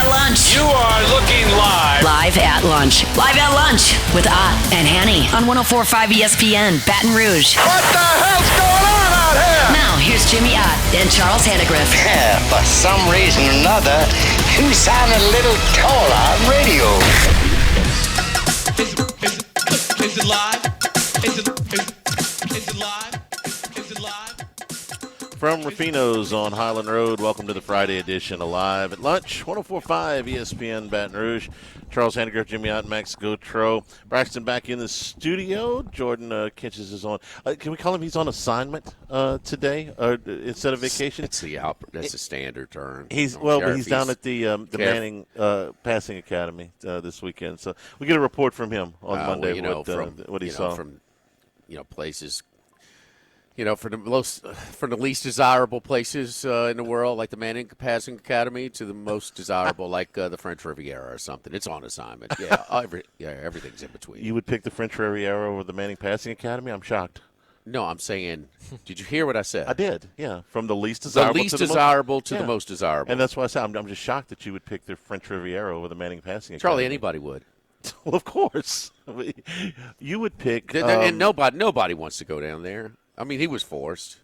at lunch. You are looking live. Live at lunch. Live at lunch with Ott and Hanny on 104.5 ESPN, Baton Rouge. What the hell's going on out here? Now, here's Jimmy Ott and Charles Hannegriff. Yeah, for some reason or another, you sound a little taller on radio. Is it live? Is it live? Is it live? From Rufino's on Highland Road, welcome to the Friday edition of Live at Lunch, 104.5 ESPN Baton Rouge. Charles Hannegriff, Jimmy Ott, Max Gautreau. Braxton back in the studio. Jordan Kinches is on. Can we call him he's on assignment today instead of vacation? That's a standard term. He's down at the Manning Passing Academy this weekend. So we get a report from him on Monday what he saw. From places. For the least desirable places in the world, like the Manning Passing Academy, to the most desirable, like the French Riviera or something. It's on assignment. Everything's in between. You would pick the French Riviera over the Manning Passing Academy? I'm shocked. No, I'm saying, did you hear what I said? I did, yeah. From the least desirable to the most desirable. And that's why I said I'm just shocked that you would pick the French Riviera over the Manning Passing Academy. Charlie, anybody would. Well, of course. You would pick. And nobody wants to go down there. I mean, he was forced.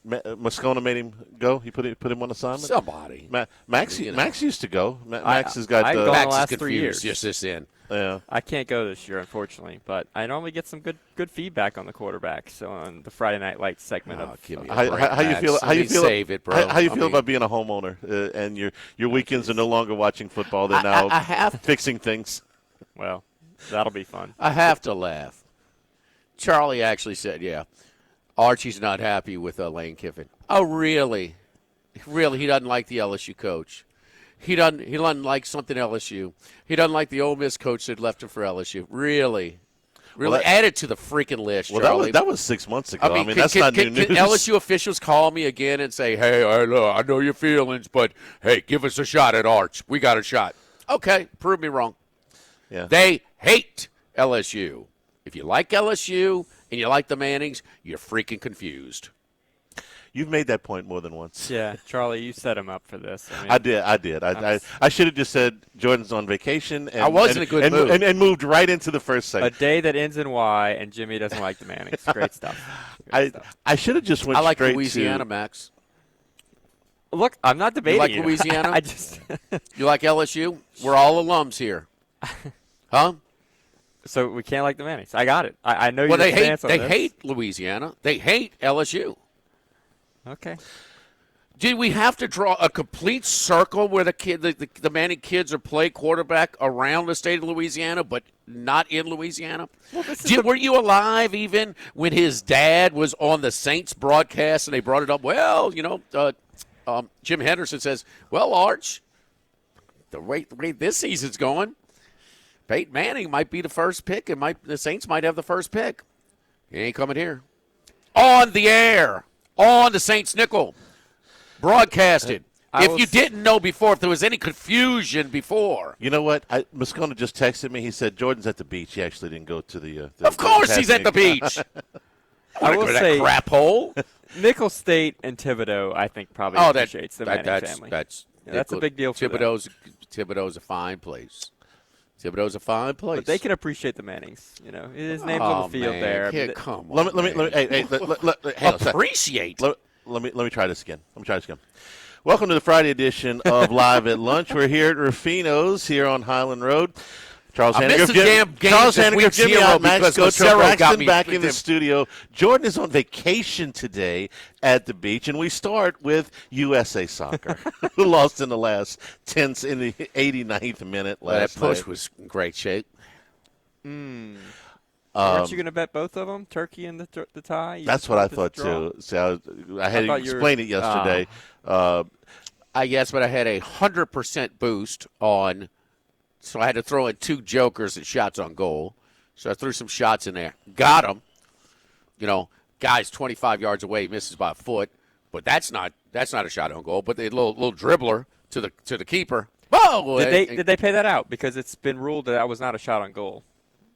Moscona made him go. He put him on assignment. Somebody. Max used to go. Max has got. I've gone Max the last is 3 years. Just this in. Yeah. I can't go this year, unfortunately, but I normally get some good feedback on the quarterback. So on the Friday Night Lights segment how you feel? How you feel? Save it, bro. How you feel about being a homeowner and your weekends are no longer watching football? They're now fixing things. Well, that'll be fun. I have to laugh. Charlie actually said, "Yeah, Archie's not happy with Lane Kiffin." Oh, really? Really, he doesn't like the LSU coach. He doesn't like something LSU. He doesn't like the Ole Miss coach that left him for LSU. Really? Add it to the freaking list, Charlie. That was 6 months ago. I mean, that's not new news. Can LSU officials call me again and say, "Hey, I know your feelings, but hey, give us a shot at Arch. We got a shot." Okay, prove me wrong. Yeah. They hate LSU. If you like LSU and you like the Mannings, you're freaking confused. You've made that point more than once. Yeah, Charlie, you set him up for this. I did. I should have just said Jordan's on vacation. And, I was in a good mood. And moved right into the first segment. A day that ends in Y, and Jimmy doesn't like the Mannings. Great stuff. I should have just went I like straight Louisiana, to, Max. Look, I'm not debating You like Louisiana? I just You like LSU? We're all alums here. Huh? So we can't like the Mannings. I got it. I know well, your stance on they this. hate Louisiana. They hate LSU. Okay. Did we have to draw a complete circle where the Manning kids are play quarterback around the state of Louisiana, but not in Louisiana? Well, were you alive even when his dad was on the Saints broadcast and they brought it up? Well, Jim Henderson says, "Well, Arch, the way this season's going, Peyton Manning might be the first pick, and the Saints might have the first pick. He ain't coming here. On the air, on the Saints nickel, broadcasted. If you didn't know before, if there was any confusion before. You know what? Moscona just texted me. He said Jordan's at the beach. He actually didn't go to the of course he's at the beach. I will say that crap hole. Nickel State and Thibodeau, I think, probably appreciates the Manning family. That's a big deal for them. Thibodeau's a fine place. Thibodeau's a fine place. But they can appreciate the Mannings. His name's on the field there. Come on. Let me appreciate. Let me try this again. Welcome to the Friday edition of Live at Lunch. We're here at Rufino's here on Highland Road. Charles Hannegriff, Jimmy Ott, Max Gautreau, Braxton back in the studio. Jordan is on vacation today at the beach, and we start with USA Soccer, who lost in the last 10 in the 89th minute last That push night. was in great shape. Aren't you going to bet both of them, Turkey and the tie? That's what I thought, too. See, I had to explain it yesterday. Yes, but I had 100% boost on. So I had to throw in 2 jokers and shots on goal. So I threw some shots in there. Got them. Guy's 25 yards away, misses by a foot. But that's not a shot on goal. But the little dribbler to the keeper. Whoa! Did they pay that out? Because it's been ruled that was not a shot on goal.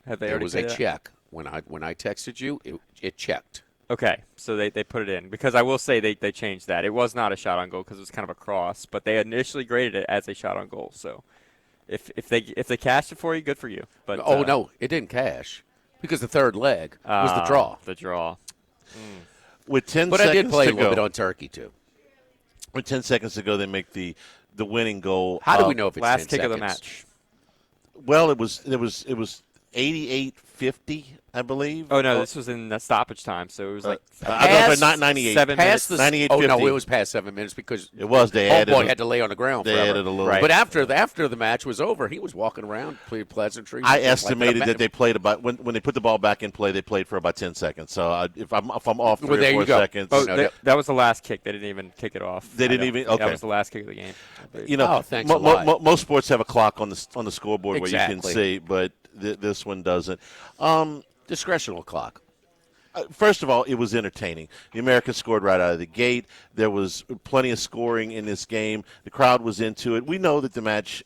Have they already paid that? It was a check. When I texted you, it checked. Okay, so they put it in. Because I will say they changed that. It was not a shot on goal because it was kind of a cross, but they initially graded it as a shot on goal. So if they cashed it for you, good for you. But no, it didn't cash because the third leg was the draw. The draw. With 10 But seconds I did play to a little go, bit on Turkey, too. with 10 seconds to go, they make the winning goal. How do we know if it's last 10 kick seconds? of the match? Well, it was 88-50, I believe. Oh no, this was in the stoppage time, so it was like not 98. 7 minutes. 98-50. Oh no, it was past 7 minutes because It was. They added. Homeboy had to lay on the ground. They forever. added a little. Right. But after the match was over, he was walking around, pleasantries. I just estimated like that they played about when they put the ball back in play, they played for about 10 seconds. So if I'm off 3 Well, there or 4 you go. seconds, Oh, No, that was the last kick. They didn't even kick it off. They didn't even- okay. That was the last kick of the game. you know, Oh, thanks a lot. most sports have a clock on the scoreboard where you can Exactly. see, but this one doesn't. discretional clock. First of all, it was entertaining. The Americans scored right out of the gate. There was plenty of scoring in this game. The crowd was into it. We know that the match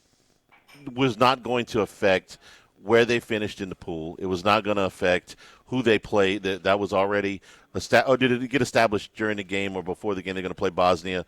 was not going to affect where they finished in the pool. It was not going to affect who they played. That was already or did it get established during the game or before the game? They're going to play Bosnia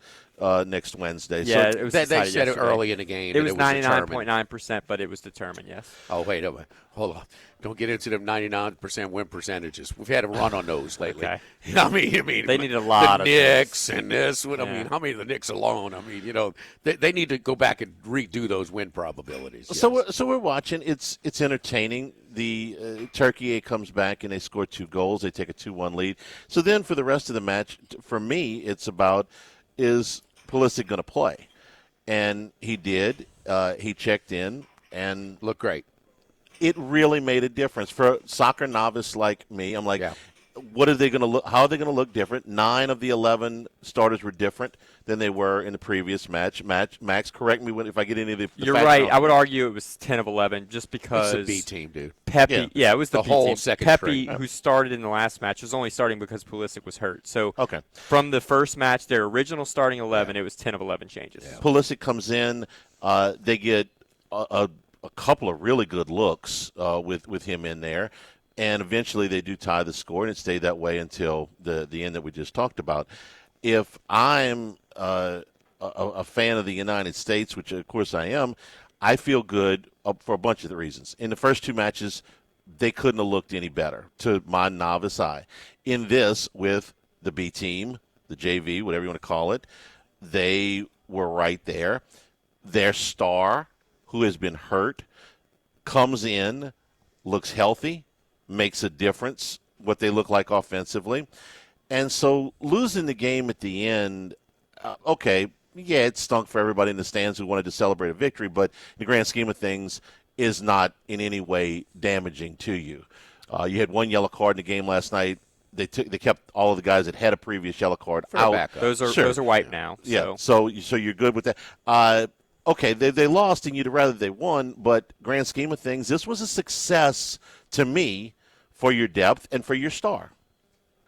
next Wednesday. Yeah, So, it was They decided said it yesterday. early in the game. It and was determined. 99.9%, but it was determined. Yes. Oh, wait a minute. Hold on. Don't get into them 99% win percentages. We've had a run on those lately. Okay. I mean, They need a lot the of Knicks those. and this. I Yeah. mean, how many of the Knicks alone? I mean, they need to go back and redo those win probabilities. Yes. So we're watching. It's entertaining. The Turkey comes back and they score 2 goals. They take a 2-1 lead. So then for the rest of the match, for me, it's about is Pulisic going to play? And he did. He checked in and look great. It really made a difference for a soccer novice like me. I'm like, Yeah. what are they going to look? How are they going to look different? 9 of the 11 starters were different than they were in the previous match. Max, correct me if I get any of the. You're facts right. wrong. I would argue it was 10 of 11 just because It's a B team, dude. Pepe, Yeah. it was The B whole team. second Pepe, string. who started in the last match, was only starting because Pulisic was hurt. So Okay. from the first match, their original starting 11, it was 10 of 11 changes. Yeah. Pulisic comes in. They get a couple of really good looks with him in there, and eventually they do tie the score, and it stayed that way until the end that we just talked about. If I'm a fan of the United States, which of course I am, I feel good for a bunch of the reasons. In the first 2 matches, they couldn't have looked any better to my novice eye. In this, with the B team, the JV, whatever you want to call it, they were right there. Their star, who has been hurt, comes in, looks healthy, makes a difference, what they look like offensively. And so losing the game at the end, okay, yeah, it stunk for everybody in the stands who wanted to celebrate a victory, but in the grand scheme of things is not in any way damaging to you. You had 1 yellow card in the game last night. They kept all of the guys that had a previous yellow card For the out. backup. Those are white now. Yeah, So. so you're good with that. Okay, they lost, and you'd rather they won, but grand scheme of things, this was a success to me for your depth and for your star.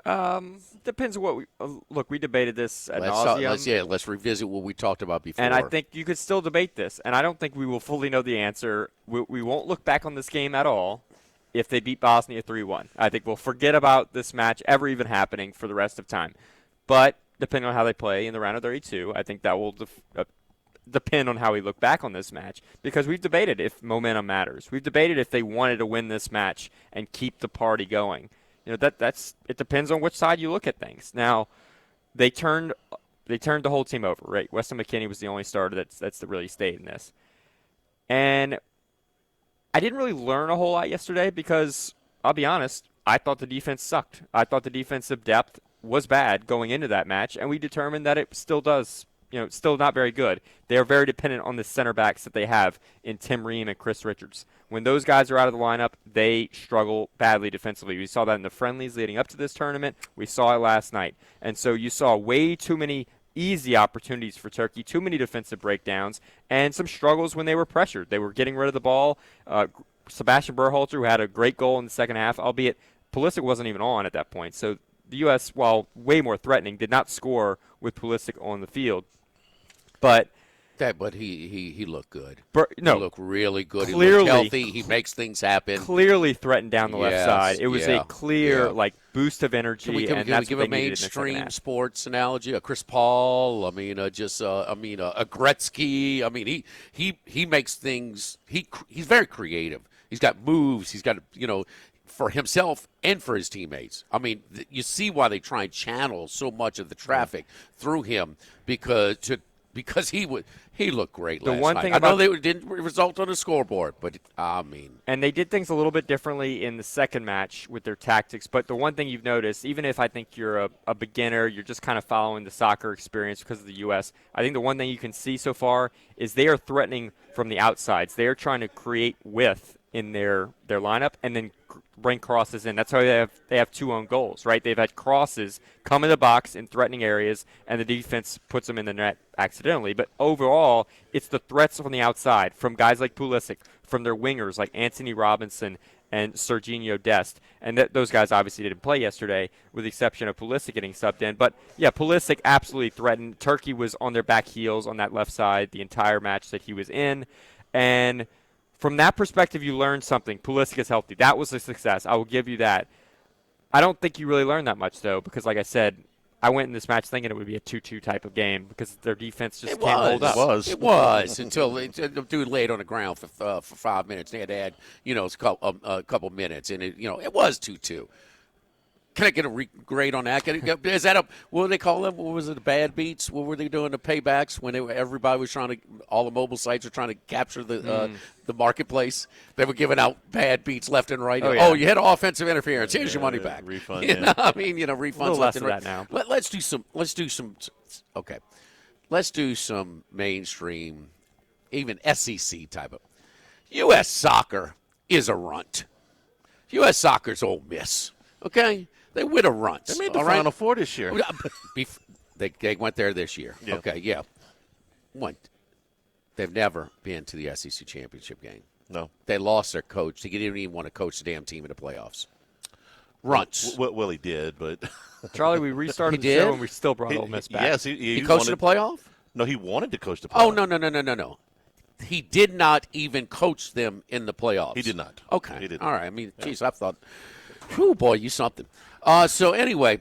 Depends on what we look. We debated this ad nauseum. Let's revisit what we talked about before. And I think you could still debate this, and I don't think we will fully know the answer. We won't look back on this game at all if they beat Bosnia 3-1. I think we'll forget about this match ever even happening for the rest of time. But depending on how they play in the round of 32, I think that will depend on how we look back on this match, because we've debated if momentum matters. We've debated if they wanted to win this match and keep the party going. That's it depends on which side you look at things. Now, they turned the whole team over, right? Weston McKennie was the only starter that's really stayed in this. And I didn't really learn a whole lot yesterday because, I'll be honest, I thought the defense sucked. I thought the defensive depth was bad going into that match, and we determined that it still does. It's still not very good. They are very dependent on the center backs that they have in Tim Ream and Chris Richards. When those guys are out of the lineup, they struggle badly defensively. We saw that in the friendlies leading up to this tournament. We saw it last night. And so you saw way too many easy opportunities for Turkey, too many defensive breakdowns, and some struggles when they were pressured. They were getting rid of the ball. Sebastian Berhalter, who had a great goal in the second half, albeit Pulisic wasn't even on at that point. So the U.S., while way more threatening, did not score with Pulisic on the field. But But he looked good. No, he looked really good. Clearly, he looked healthy. He makes things happen. Clearly threatened down the left side. It was a clear boost of energy. Can we give a mainstream sports analogy? A Chris Paul. I mean, a Gretzky. I mean, he makes things. He's very creative. He's got moves. He's got for himself and for his teammates. I mean, you see why they try and channel so much of the traffic through him because he looked great last night. I know they didn't result on the scoreboard, but I mean. And they did things a little bit differently in the second match with their tactics. But the one thing you've noticed, even if I think you're a beginner, you're just kind of following the soccer experience because of the U.S., I think the one thing you can see so far is they are threatening from the outsides. They are trying to create width in their lineup and then bring crosses in. That's how they have 2 own goals, right? They've had crosses come in the box in threatening areas, and the defense puts them in the net accidentally. But overall, it's the threats from the outside, from guys like Pulisic, from their wingers like Anthony Robinson and Serginho Dest. And those guys obviously didn't play yesterday, with the exception of Pulisic getting subbed in. But, yeah, Pulisic absolutely threatened. Turkey was on their back heels on that left side the entire match that he was in. And from that perspective, you learned something. Pulisic is healthy. That was a success. I will give you that. I don't think you really learned that much, though, because, like I said, I went in this match thinking it would be a 2-2 type of game because their defense just can't hold up. It was until the dude laid on the ground for 5 minutes. They had to add, a couple minutes, and it was 2-2. Can I get a grade on that? Is that what do they call them? What was it, the bad beats? What were they doing, the paybacks, when everybody was trying to, all the mobile sites were trying to capture the marketplace? They were giving out bad beats left and right. Oh, you had offensive interference. Here's your money back. Refund. Refunds left and of right. that now. Let's do some mainstream, even SEC type of. U.S. soccer is a runt. U.S. soccer's Ole Miss. Okay? They win a runt. They made the Final Four this year. They went there this year. Yeah. Okay, yeah. They've never been to the SEC championship game. No. They lost their coach. They didn't even want to coach the damn team in the playoffs. Runts. Well, he did, but Charlie, we restarted the show and we still brought Ole Miss back. Yes, he coached the playoff? No, he wanted to coach the playoff. Oh, no. He did not even coach them in the playoffs. He did not. Okay. He didn't. All right. I mean, geez, I thought, whew, boy, you something. So anyway,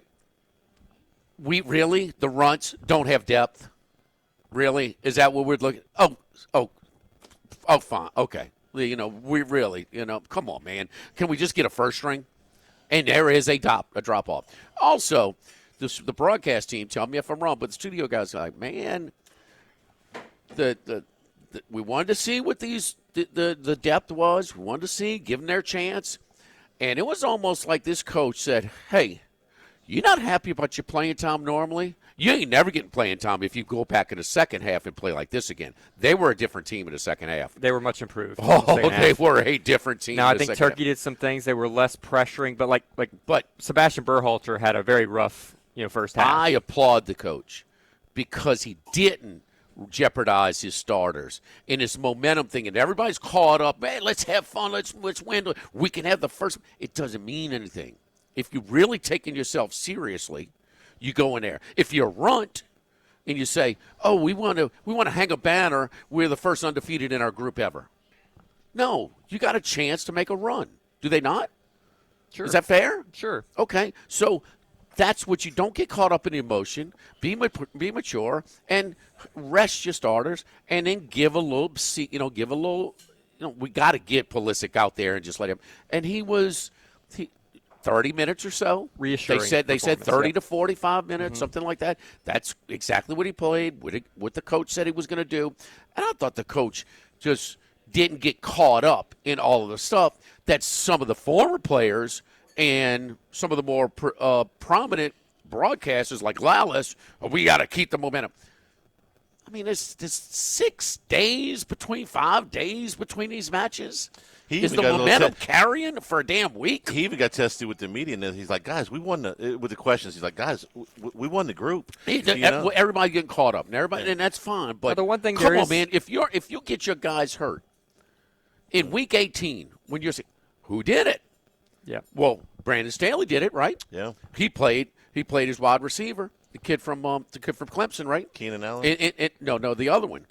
the runts don't have depth. Really? Is that what we're looking? Oh, fine. Okay. We really, come on, man. Can we just get a first string? And there is a drop off. Also, the broadcast team, tell me if I'm wrong, but the studio guys are like, man, we wanted to see what the depth was. We wanted to see, give them their chance. And it was almost like this coach said, hey, you're not happy about your playing time normally? You ain't never getting playing time if you go back in the second half and play like this again. They were a different team in the second half. They were much improved. They were a different team. Now, I think Turkey did some things. They were less pressuring, but Sebastian Berhalter had a very rough, first half. I applaud the coach because he didn't jeopardize his starters in this momentum thing, and everybody's caught up. Man, let's have fun. Let's win. We can have the first. It doesn't mean anything. If you're really taking yourself seriously, you go in there. If you're a runt and you say, "Oh, we want to hang a banner. We're the first undefeated in our group ever." No, you got a chance to make a run. Do they not? Sure. Is that fair? Sure. Okay. So that's what you don't get caught up in the emotion. Be mature and rest your starters, and then give a little. We got to get Pulisic out there and just let him. And he was 30 minutes or so. Reassuring. They said 30 to 45 minutes, something like that. That's exactly what he played. What the coach said he was going to do, and I thought the coach just didn't get caught up in all of the stuff that some of the former players and some of the more prominent broadcasters like Lallis, we got to keep the momentum. I mean, there's 5 days between these matches. Is the momentum carrying for a damn week? He even got tested with the media, and he's like, guys, we won with the questions. He's like, guys, we won the group. Everybody getting caught up, and that's fine. But the one thing come on, man, if you get your guys hurt in week 18, when you're saying, who did it? Yeah. Well, Brandon Staley did it, right? Yeah. He played his wide receiver, the kid from Clemson, right? Keenan Allen. No, the other one.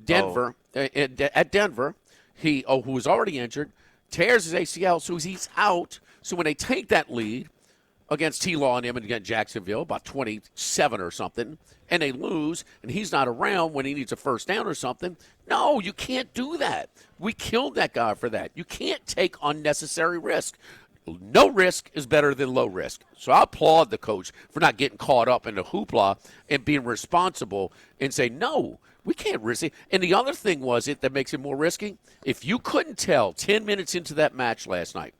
Denver, at Denver, who was already injured, tears his ACL, so he's out. So when they take that lead against T-Law and him and against Jacksonville, about 27 or something, and they lose, and he's not around when he needs a first down or something, no, you can't do that. We killed that guy for that. You can't take unnecessary risk. No risk is better than low risk. So I applaud the coach for not getting caught up in the hoopla and being responsible and say, no, we can't risk it. And the other thing was it that makes it more risky. If you couldn't tell 10 minutes into that match last night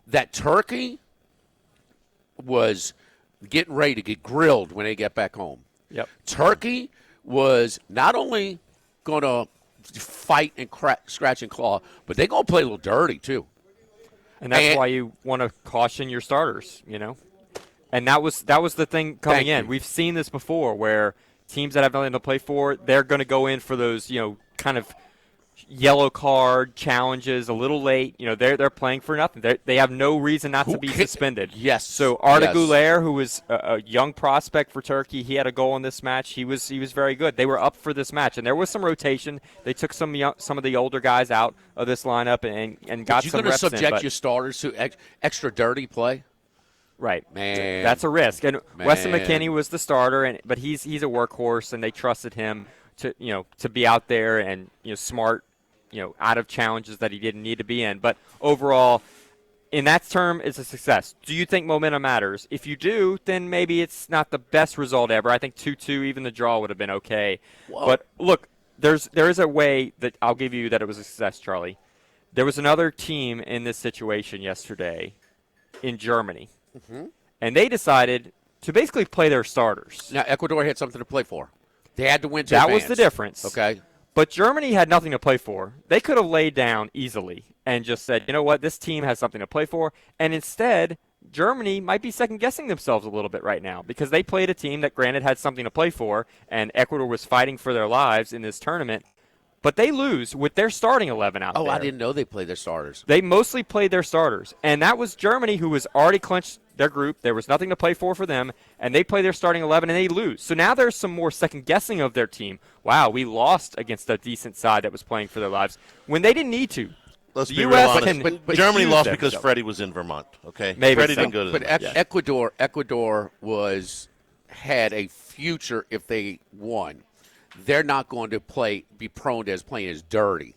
that Turkey was getting ready to get grilled when they get back home. Yep. Turkey was not only going to fight and scratch and claw, but they're going to play a little dirty too. And that's why you want to caution your starters, And that was the thing coming in. We've seen this before where teams that have nothing to play for, they're going to go in for those, kind of yellow card challenges a little late. They're playing for nothing. They have no reason not to be suspended. Yes. So Arda Güler, who was a young prospect for Turkey, he had a goal in this match. He was very good. They were up for this match, and there was some rotation. They took some of the older guys out of this lineup and got some reps in. You're going to subject your starters to extra dirty play? Right, man. That's a risk. And Weston McKennie was the starter, but he's a workhorse, and they trusted him to be out there and smart, out of challenges that he didn't need to be in. But overall, in that term, it's a success. Do you think momentum matters? If you do, then maybe it's not the best result ever. I think 2-2, even the draw would have been okay. Whoa. But look, there is a way that I'll give you that it was a success, Charlie. There was another team in this situation yesterday in Germany. Mm-hmm. And they decided to basically play their starters. Now, Ecuador had something to play for. They had to win to That advance. was the difference. Okay. But Germany had nothing to play for. They could have laid down easily and just said, you know what, this team has something to play for. And instead, Germany might be second-guessing themselves a little bit right now because they played a team that, granted, had something to play for, and Ecuador was fighting for their lives in this tournament. But they lose with their starting 11 out there. Oh, I didn't know they played their starters. They mostly played their starters. And that was Germany, who was already clinched their group. There was nothing to play for them. And they play their starting 11, and they lose. So now there's some more second-guessing of their team. Wow, we lost against a decent side that was playing for their lives when they didn't need to. Let's be real honest. But Germany lost because Freddie was in Vermont, okay? Maybe Freddie so. didn't go to But the Ecuador had a future if they won. They're not going to be prone to playing as dirty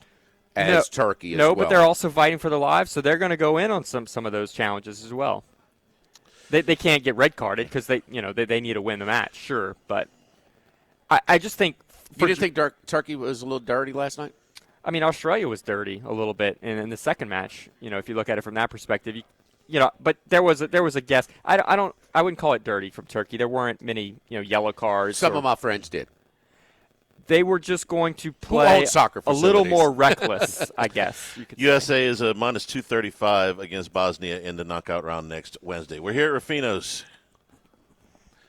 as Turkey as well. No, but they're also fighting for their lives, so they're going to go in on some of those challenges as well. They can't get red carded because they need to win the match, sure. But I just think you didn't think Turkey was a little dirty last night? I mean, Australia was dirty a little bit in the second match. If you look at it from that perspective, but there was a guess. I wouldn't call it dirty from Turkey. There weren't many yellow cards. Some of my friends did. They were just going to play a little more reckless, I guess. You could USA is a minus 235 against Bosnia in the knockout round next Wednesday. We're here at Rufino's.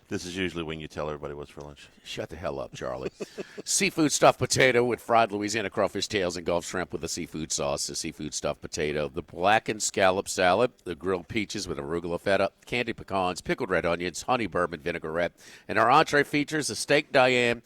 This is usually when you tell everybody what's for lunch. Shut the hell up, Charlie. Seafood stuffed potato with fried Louisiana crawfish tails and Gulf shrimp with a seafood sauce, the seafood stuffed potato, the blackened scallop salad, the grilled peaches with arugula feta, candied pecans, pickled red onions, honey bourbon vinaigrette, and our entree features a steak Diane,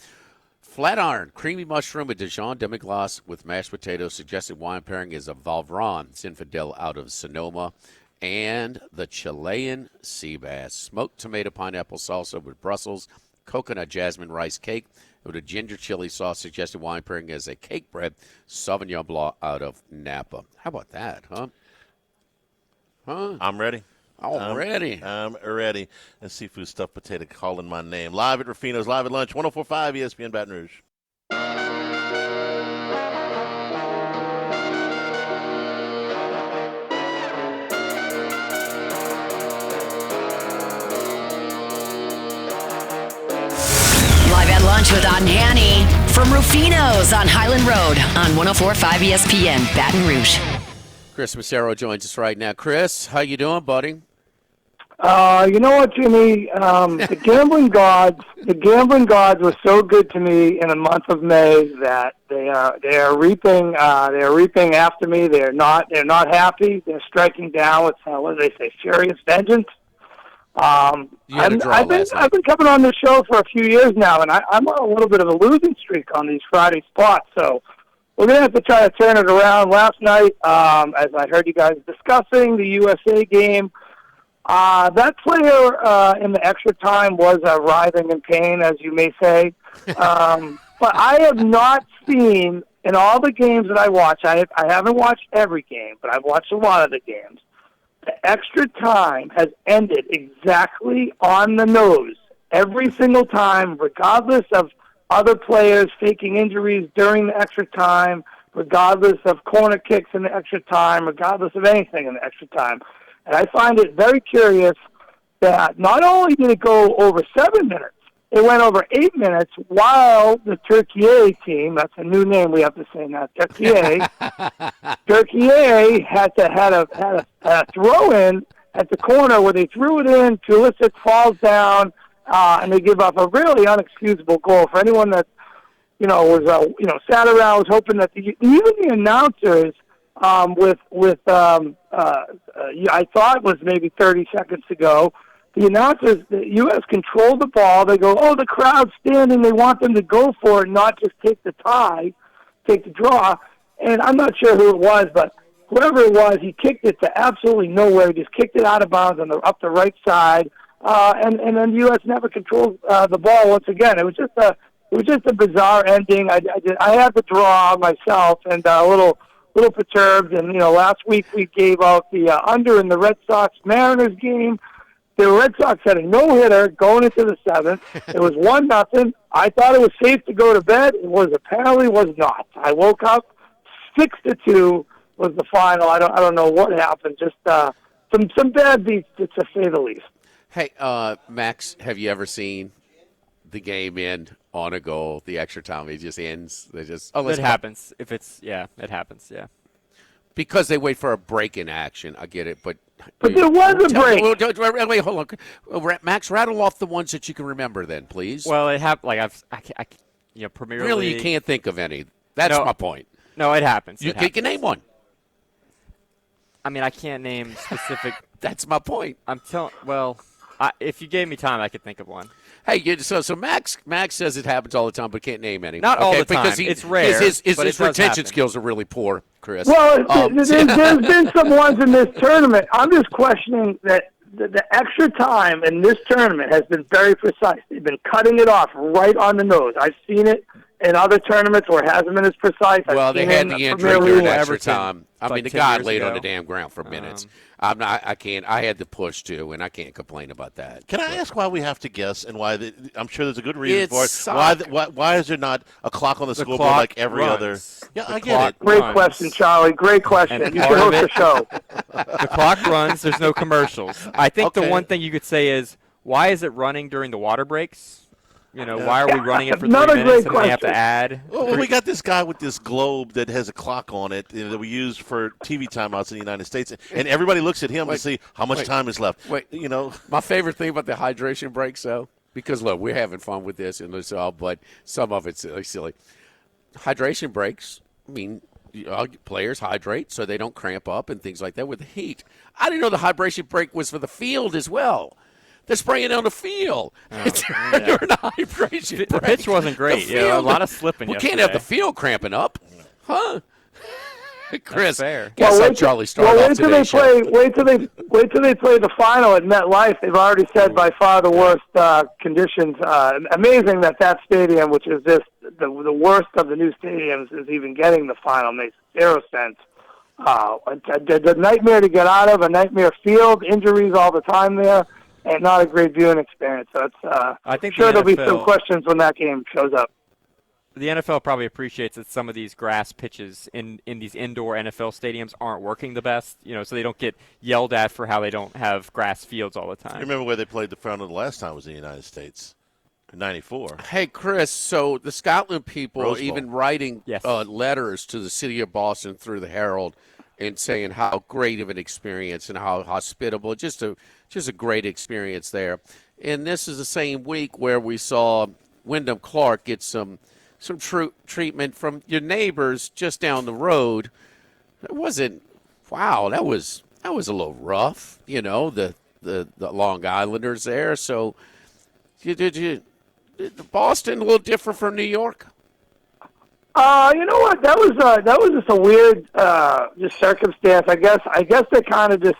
flat iron, creamy mushroom with Dijon demi-glace with mashed potatoes. Suggested wine pairing is a Valvron Zinfandel out of Sonoma. And the Chilean sea bass. Smoked tomato pineapple salsa with Brussels. Coconut jasmine rice cake with a ginger chili sauce. Suggested wine pairing is a cake bread. Sauvignon Blanc out of Napa. How about that, huh? I'm ready. I'm ready. I'm ready. And seafood stuffed potato calling my name. Live at Rufino's, live at lunch, 104.5 ESPN Baton Rouge. Live at lunch with Ott and Hanny from Rufino's on Highland Road on 104.5 ESPN Baton Rouge. Chris Massaro joins us right now. Chris, how you doing, buddy? You know what, Jimmy? The gambling gods were so good to me in the month of May that they are reaping after me. They're not happy. They're striking down with what do they say, furious vengeance. You had a draw I've been coming on this show for a few years now, and I'm on a little bit of a losing streak on these Friday spots. So we're going to have to try to turn it around. Last night, as I heard you guys discussing the USA game, that player in the extra time was writhing in pain, as you may say. But I have not seen, in all the games that I watch, I haven't watched every game, but I've watched a lot of the games, the extra time has ended exactly on the nose every single time, regardless of other players faking injuries during the extra time, regardless of corner kicks in the extra time, regardless of anything in the extra time. And I find it very curious that not only did it go over 7 minutes, it went over 8 minutes while the Turkey team, that's a new name we have to say now, Turkey had a throw-in at the corner where they threw it in, Pulisic falls down, and they give up a really unexcusable goal. For anyone that, was sat around, was hoping that even the announcers, I thought it was maybe 30 seconds ago, the announcers, the U.S. controlled the ball. They go, the crowd's standing. They want them to go for it, not just take the tie, take the draw. And I'm not sure who it was, but whoever it was, he kicked it to absolutely nowhere. He just kicked it out of bounds up the right side. And then the U.S. never controlled the ball once again. It was just a bizarre ending. I had the draw myself and a little perturbed. And last week we gave out the under in the Red Sox Mariners game. The Red Sox had a no-hitter going into the seventh. It was 1-0. I thought it was safe to go to bed. It apparently was not. I woke up 6-2 was the final. I don't know what happened. Just some bad beats, to say the least. Hey, Max, have you ever seen the game end on a goal? The extra time, it just ends. It happens. It happens. Yeah. Because they wait for a break in action. I get it, but there was a break. Wait, hold on. Max, rattle off the ones that you can remember, then, please. Well, it happened. Premier really, League. You can't think of any. That's my point. No, it happens. You can name one. I mean, I can't name specific. That's my point. I'm telling. Well, if you gave me time, I could think of one. Hey, so Max says it happens all the time, but can't name any. Not all the time. Because it's rare. His retention skills are really poor, Chris. Well, there's been some ones in this tournament. I'm just questioning that the extra time in this tournament has been very precise. They've been cutting it off right on the nose. I've seen it in other tournaments where it hasn't been as precise. Well, they had the injury during extra time. I mean, the guy laid on the damn ground for minutes. I can't. I had to push too, and I can't complain about that. Can I ask why we have to guess, and why? I'm sure there's a good reason for it. Why is there not a clock on the scoreboard like every other? Yeah, I get it. Great question, Charlie. Great question. You should host the show. The clock runs. There's no commercials. I think the one thing you could say is, why is it running during the water breaks? Why are we running it for 3 minutes and we have to add? Well, we got this guy with this globe that has a clock on it that we use for TV timeouts in the United States, and everybody looks at him to see how much time is left. My favorite thing about the hydration breaks, though, because, look, we're having fun with this, and but some of it's silly. Hydration breaks, I mean, players hydrate so they don't cramp up and things like that with the heat. I didn't know the hydration break was for the field as well. They're spraying on the field. During the hydration break. The pitch wasn't great. A lot of slipping. We can't have the field cramping up, huh? Chris, fair. Guess how Charlie started off today's show. Wait till they play the final at MetLife. They've already said by far the worst conditions. Amazing that stadium, which is just the worst of the new stadiums, is even getting the final. Makes zero sense. The nightmare to get out of, a nightmare field, injuries all the time there. And not a great viewing experience. So I think there'll be some questions when that game shows up. The NFL probably appreciates that some of these grass pitches in these indoor NFL stadiums aren't working the best, so they don't get yelled at for how they don't have grass fields all the time. You remember where they played the final the last time was in the United States, in '94. Hey, Chris, so the Scotland people are even writing letters to the city of Boston through the Herald and saying how great of an experience and how hospitable, just a great experience there. And this is the same week where we saw Wyndham Clark get some treatment from your neighbors just down the road. It wasn't, wow, that was a little rough, the the Long Islanders there. So, did Boston a little different from New York? You know what? That was just a weird just circumstance. I guess they kind of just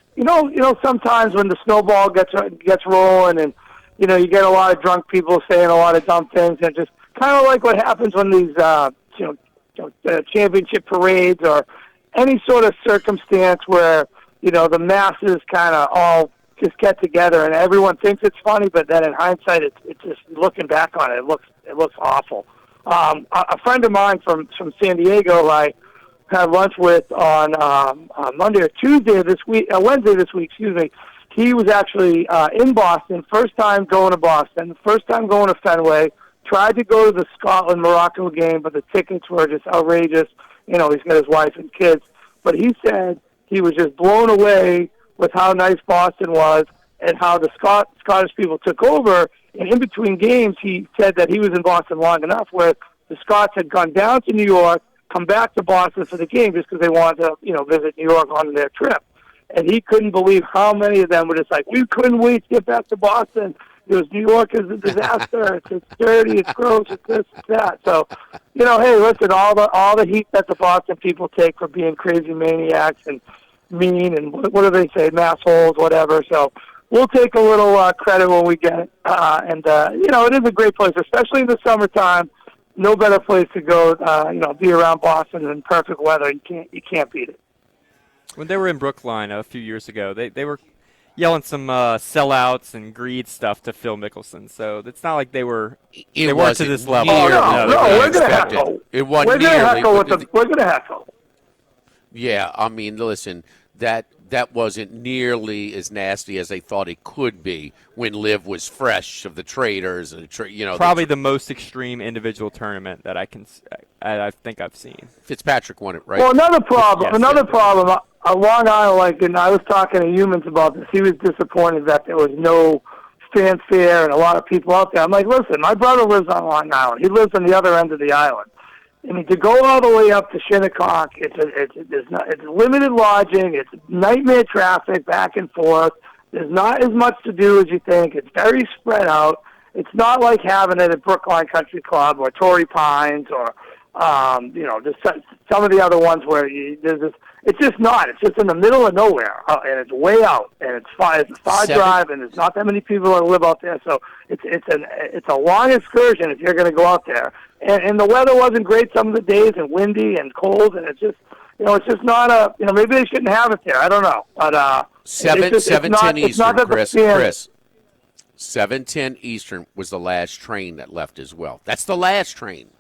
sometimes when the snowball gets rolling and you get a lot of drunk people saying a lot of dumb things, and just kind of like what happens when these championship parades or any sort of circumstance where the masses kind of all just get together and everyone thinks it's funny, but then in hindsight, it's just looking back on it, it looks awful. A friend of mine from San Diego, I had lunch with on Monday or Wednesday this week. Excuse me. He was actually in Boston, first time going to Boston, first time going to Fenway. Tried to go to the Scotland-Morocco game, but the tickets were just outrageous. He's got his wife and kids. But he said he was just blown away with how nice Boston was and how the Scottish people took over. And in between games, he said that he was in Boston long enough where the Scots had gone down to New York, come back to Boston for the game just because they wanted to, visit New York on their trip. And he couldn't believe how many of them were just like, we couldn't wait to get back to Boston. New York is a disaster. It's dirty. It's gross. It's this, it's that. So, hey, listen, all the heat that the Boston people take for being crazy maniacs and mean and what do they say, massholes, whatever. So we'll take a little credit when we get it. It is a great place, especially in the summertime. No better place to go, be around Boston in perfect weather. You can't beat it. When they were in Brookline a few years ago, they were yelling some sellouts and greed stuff to Phil Mickelson. So it's not like they weren't to this level. No, we're going to heckle. We're going to heckle. Yeah, I mean, listen, that wasn't nearly as nasty as they thought it could be when Liv was fresh of the traders. And probably the most extreme individual tournament that I think I've seen. Fitzpatrick won it, right? Well, another problem. Long Island, and I was talking to humans about this. He was disappointed that there was no fanfare and a lot of people out there. I'm like, listen, my brother lives on Long Island. He lives on the other end of the island. I mean, to go all the way up to Shinnecock, it's limited lodging. It's nightmare traffic back and forth. There's not as much to do as you think. It's very spread out. It's not like having it at Brookline Country Club or Torrey Pines or just some of the other ones where there's this. It's just not. It's just in the middle of nowhere, and it's way out, and it's a far drive, and there's not that many people that live out there. So it's a long excursion if you're going to go out there. And the weather wasn't great some of the days, and windy and cold, and it's just not maybe they shouldn't have it there. I don't know, but 7:10 Eastern, Chris. 7:10 Eastern was the last train that left as well. That's the last train.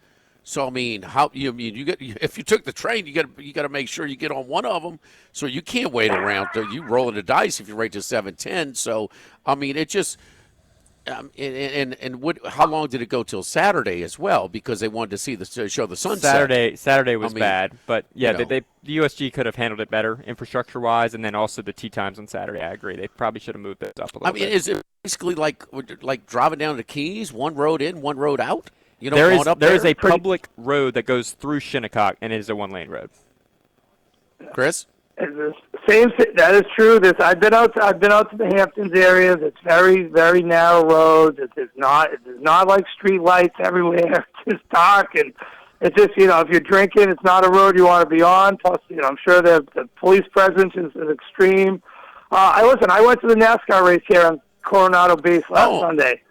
So I mean, if you took the train, you got to make sure you get on one of them. So you can't wait around. You rolling the dice if you rate to 7:10. So I mean, it just how long did it go till Saturday as well? Because they wanted to show the sunset. Saturday was bad, but yeah, the USG could have handled it better infrastructure wise, and then also the tee times on Saturday. I agree, they probably should have moved this up a little bit. I mean, is it basically like driving down the Keys, one road in, one road out? There is a public road that goes through Shinnecock, and it is a one-lane road. Chris? That is true. I've been out to the Hamptons areas. It's very, very narrow roads. It's not like street lights everywhere. It's just dark, and it's just if you're drinking, it's not a road you want to be on. Plus, I'm sure the police presence is extreme. I went to the NASCAR race here on Coronado Base last Sunday.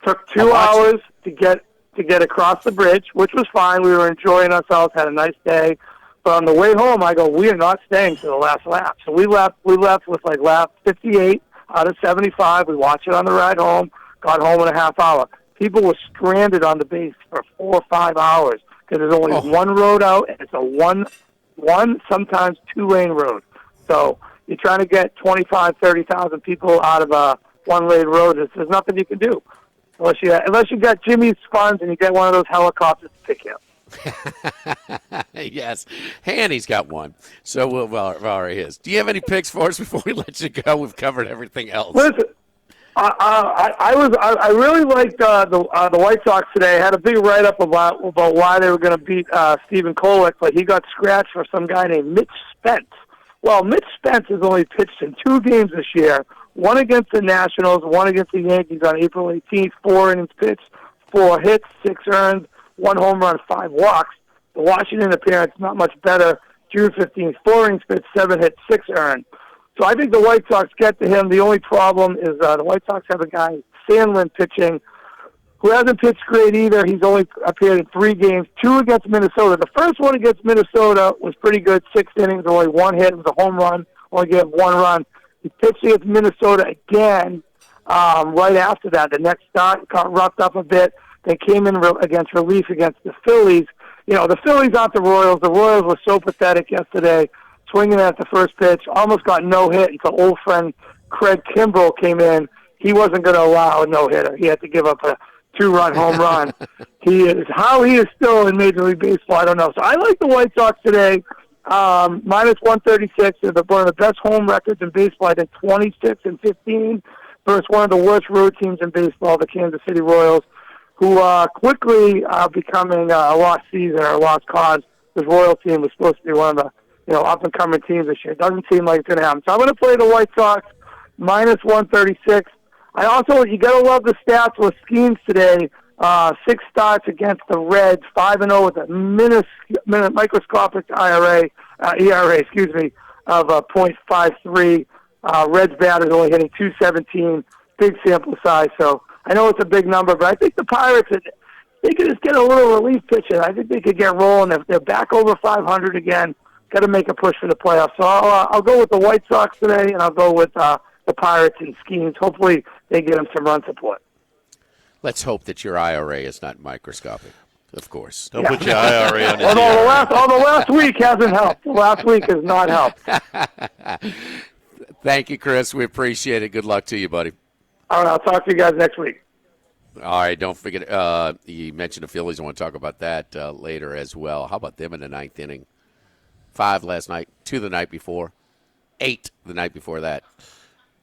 Took 2 hours to get across the bridge, which was fine. We were enjoying ourselves, had a nice day. But on the way home, I go, we are not staying to the last lap. So we left with lap 58 out of 75. We watched it on the ride home, got home in a half hour. People were stranded on the base for 4 or 5 hours because there's only one road out, and it's a one sometimes 2-lane road. So you're trying to get 25, 30,000 people out of a one-lane road. There's nothing you can do. Unless you got Jimmy's funds and you get one of those helicopters to pick you up. Yes, Hanny's got one. So we'll borrow his. Do you have any picks for us before we let you go? We've covered everything else. Listen, I really liked the White Sox today. I had a big write-up about why they were going to beat Stephen Kolek, but he got scratched for some guy named Mitch Spence. Well, Mitch Spence has only pitched in 2 games this year one against the Nationals, one against the Yankees on April 18th, 4 innings pitched, 4 hits, 6 earned, 1 home run, 5 walks. The Washington appearance, not much better. June 15th, 4 innings pitched, 7 hits, 6 earned. So I think the White Sox get to him. The only problem is the White Sox have a guy, Sandlin, pitching, who hasn't pitched great either. He's only appeared in 3 games, 2 against Minnesota. The first one against Minnesota was pretty good, 6 innings, only 1 hit. It was a home run, only gave 1 run. He pitched against Minnesota again right after that. The next start got roughed up a bit. They came in against relief against the Phillies. You know, the Phillies aren't the Royals. The Royals were so pathetic yesterday, swinging at the first pitch, almost got no hit until old friend Craig Kimbrell came in. He wasn't going to allow a no-hitter. He had to give up a 2-run home run. How he is still in Major League Baseball, I don't know. So I like the White Sox today. Minus 136 is one of the best home records in baseball. I think 26-15 versus one of the worst road teams in baseball, the Kansas City Royals, who quickly are becoming a lost season or a lost cause. This Royal team was supposed to be one of the up-and-coming teams this year. It doesn't seem like it's going to happen. So I'm going to play the White Sox minus 136. You got to love the stats with Skeens today. 6 starts against the Reds, 5-0 with a microscopic ERA, of 0.53. Reds batters only hitting 217, big sample size. So I know it's a big number, but I think the Pirates, they could just get a little relief pitching. I think they could get rolling. If they're back over 500 again, got to make a push for the playoffs. So I'll go with the White Sox today, and I'll go with the Pirates and Skeens. Hopefully they get them some run support. Let's hope that your IRA is not microscopic, of course. Don't put your IRA on it. Although the last week hasn't helped. The last week has not helped. Thank you, Chris. We appreciate it. Good luck to you, buddy. All right, I'll talk to you guys next week. All right, don't forget, you mentioned the Phillies. I want to talk about that later as well. How about them in the 9th inning? 5 last night, 2 the night before, 8 the night before that.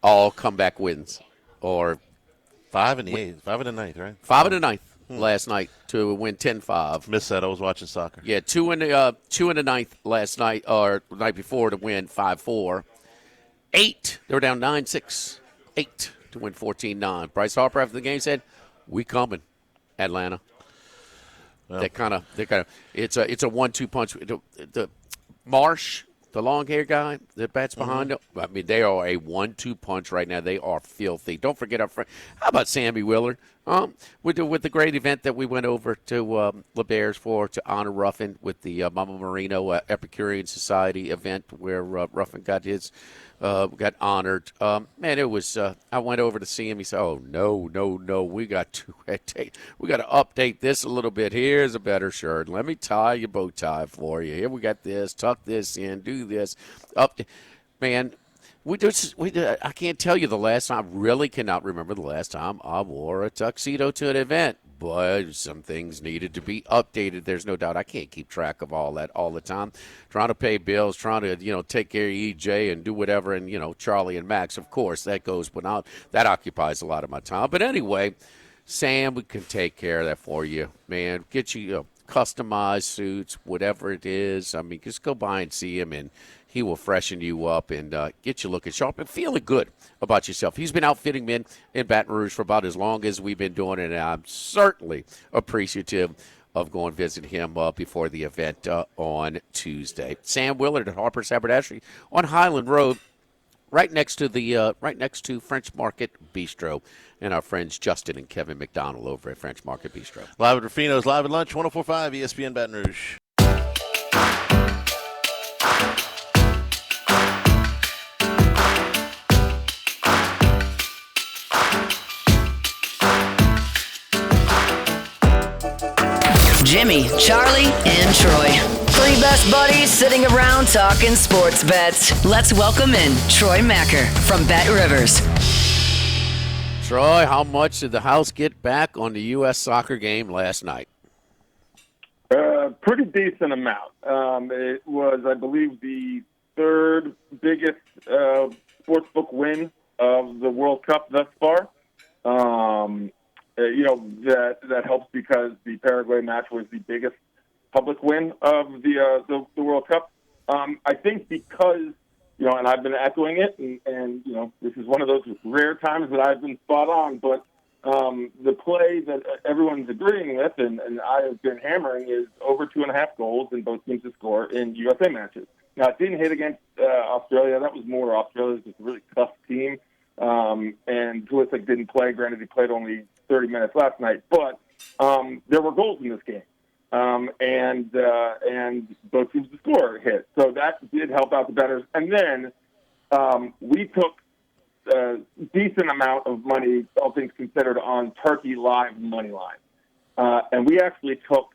All comeback wins. Or 5 in the 8th, 5 in the 9th, right? 5 in the 9th last night to win 10-5. Missed that. I was watching soccer. Yeah, 2 in the 9th last night, or the night before, to win 5-4. 8, they were down 9-6. 8 to win 14-9. Bryce Harper after the game said, "We coming, Atlanta." Well, they kind of. It's a 1-2 punch. The Marsh, the long-haired guy that bats behind him, I mean, they are a 1-2 punch right now. They are filthy. Don't forget our friend. How about Sammy Willard? With the great event that we went over to LeBear's for to honor Ruffin with the Mama Marino Epicurean Society event where Ruffin got his got honored. Man, it was. I went over to see him. He said, "Oh no, we got to update this a little bit. Here's a better shirt. Let me tie your bow tie for you. Here we got this. Tuck this in. Do this. Man." I can't tell you the last time. I really cannot remember the last time I wore a tuxedo to an event. But some things needed to be updated. There's no doubt. I can't keep track of all that all the time. Trying to pay bills, trying to take care of EJ and do whatever, and Charlie and Max. Of course, that goes, but that occupies a lot of my time. But anyway, Sam, we can take care of that for you, man. Get you customized suits, whatever it is. I mean, just go by and see him, and he will freshen you up and get you looking sharp and feeling good about yourself. He's been outfitting men in Baton Rouge for about as long as we've been doing it, and I'm certainly appreciative of going visit him before the event on Tuesday. Sam Willard at Harper's Haberdashery on Highland Road, right next to French Market Bistro, and our friends Justin and Kevin McDonald over at French Market Bistro. Live at Rufino's, live at lunch, 104.5 ESPN Baton Rouge. Jimmy, Charlie, and Troy. 3 best buddies sitting around talking sports bets. Let's welcome in Troy Macker from Bet Rivers. Troy, how much did the house get back on the U.S. soccer game last night? Pretty decent amount. It was, I believe, the 3rd biggest sportsbook win of the World Cup thus far. That helps because the Paraguay match was the biggest public win of the World Cup. I think because and I've been echoing it, and this is one of those rare times that I've been spot on. But the play that everyone's agreeing with, and I have been hammering, is over 2.5 goals in both teams to score in USA matches. Now, it didn't hit against Australia. That was more Australia's just a really tough team. And Pulisic didn't play. Granted, he played only 30 minutes last night. But there were goals in this game. And both teams to score hit. So that did help out the bettors. And then we took a decent amount of money, all things considered, on Turkey live money line. And we actually took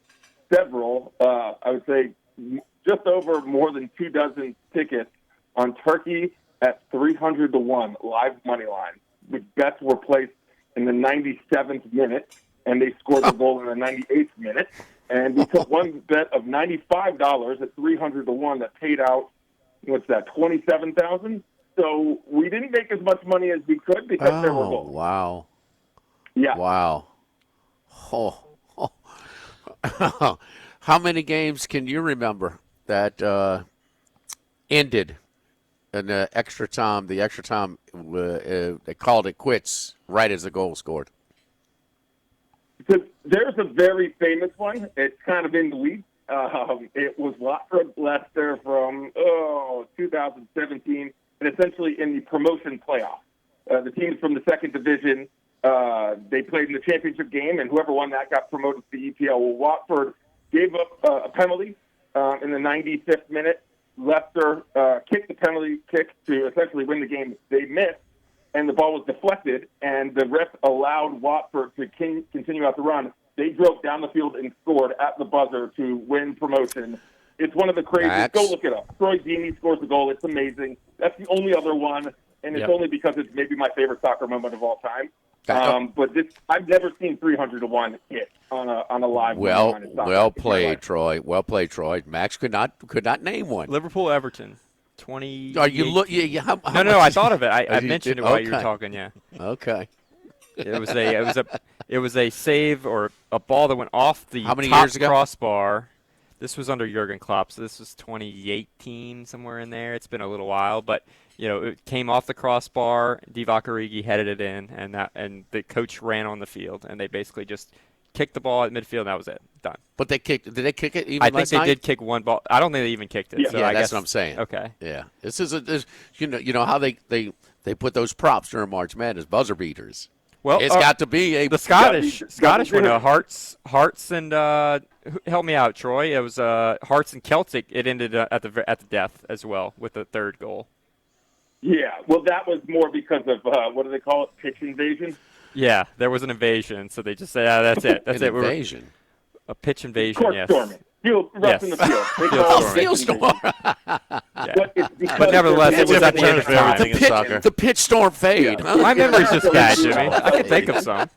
several, I would say just over more than 2 dozen tickets on Turkey at 300-1 live money line, which bets were placed in the 97th minute, and they scored the goal in the 98th minute. And we took one bet of $95 at 300-1 that paid out, what's that, $27,000? So we didn't make as much money as we could because there were goals. Wow. Yeah. Wow. How many games can you remember that ended in the extra time? The extra time, they called it quits right as the goal scored. So there's a very famous one. It's kind of in the weeds. It was Watford-Leicester from 2017. And essentially in the promotion playoff. The teams from the second division, they played in the championship game, and whoever won that got promoted to the EPL. Well, Watford gave up a penalty in the 95th minute. Leicester kicked the penalty kick to essentially win the game. They missed, and the ball was deflected, and the ref allowed Watford to continue out the run. They drove down the field and scored at the buzzer to win promotion. It's one of the craziest. Go look it up. Troy Deeney scores the goal. It's amazing. That's the only other one, and it's only because it's maybe my favorite soccer moment of all time. But I've never seen 300-1 hit on a live. Well played, Troy. Well played, Troy. Max could not name one. Liverpool Everton, 20. Are you look? No. I thought of it. I mentioned it while you were talking. Yeah. Okay. It was a save or a ball that went off the How many top years ago? crossbar. This was under Jurgen Klopp, so this was 2018, somewhere in there. It's been a little while, but it came off the crossbar. Divock Origi headed it in, and the coach ran on the field, and they basically just kicked the ball at midfield, and that was it. Done. But did they kick it even I last think night? they did kick one ball. I don't think they even kicked it. Yeah, so yeah, I that's guess, what I'm saying. Okay. Yeah, this is you know how they put those props during March Madness, buzzer beaters. Well, it's got to be the Scottish one. Hearts and help me out, Troy. It was Hearts and Celtic. It ended at the death as well with the third goal. Yeah, well, that was more because of what do they call it? Pitch invasion. Yeah, there was an invasion, so they just said, "That's it. That's it." Invasion. A pitch invasion. Court yes. storming. Rough in the field. They Field Field storm. But nevertheless, it was at the end of time. The pitch storm fade. Yeah. Huh? My memory's just bad, Jimmy. I can think of some.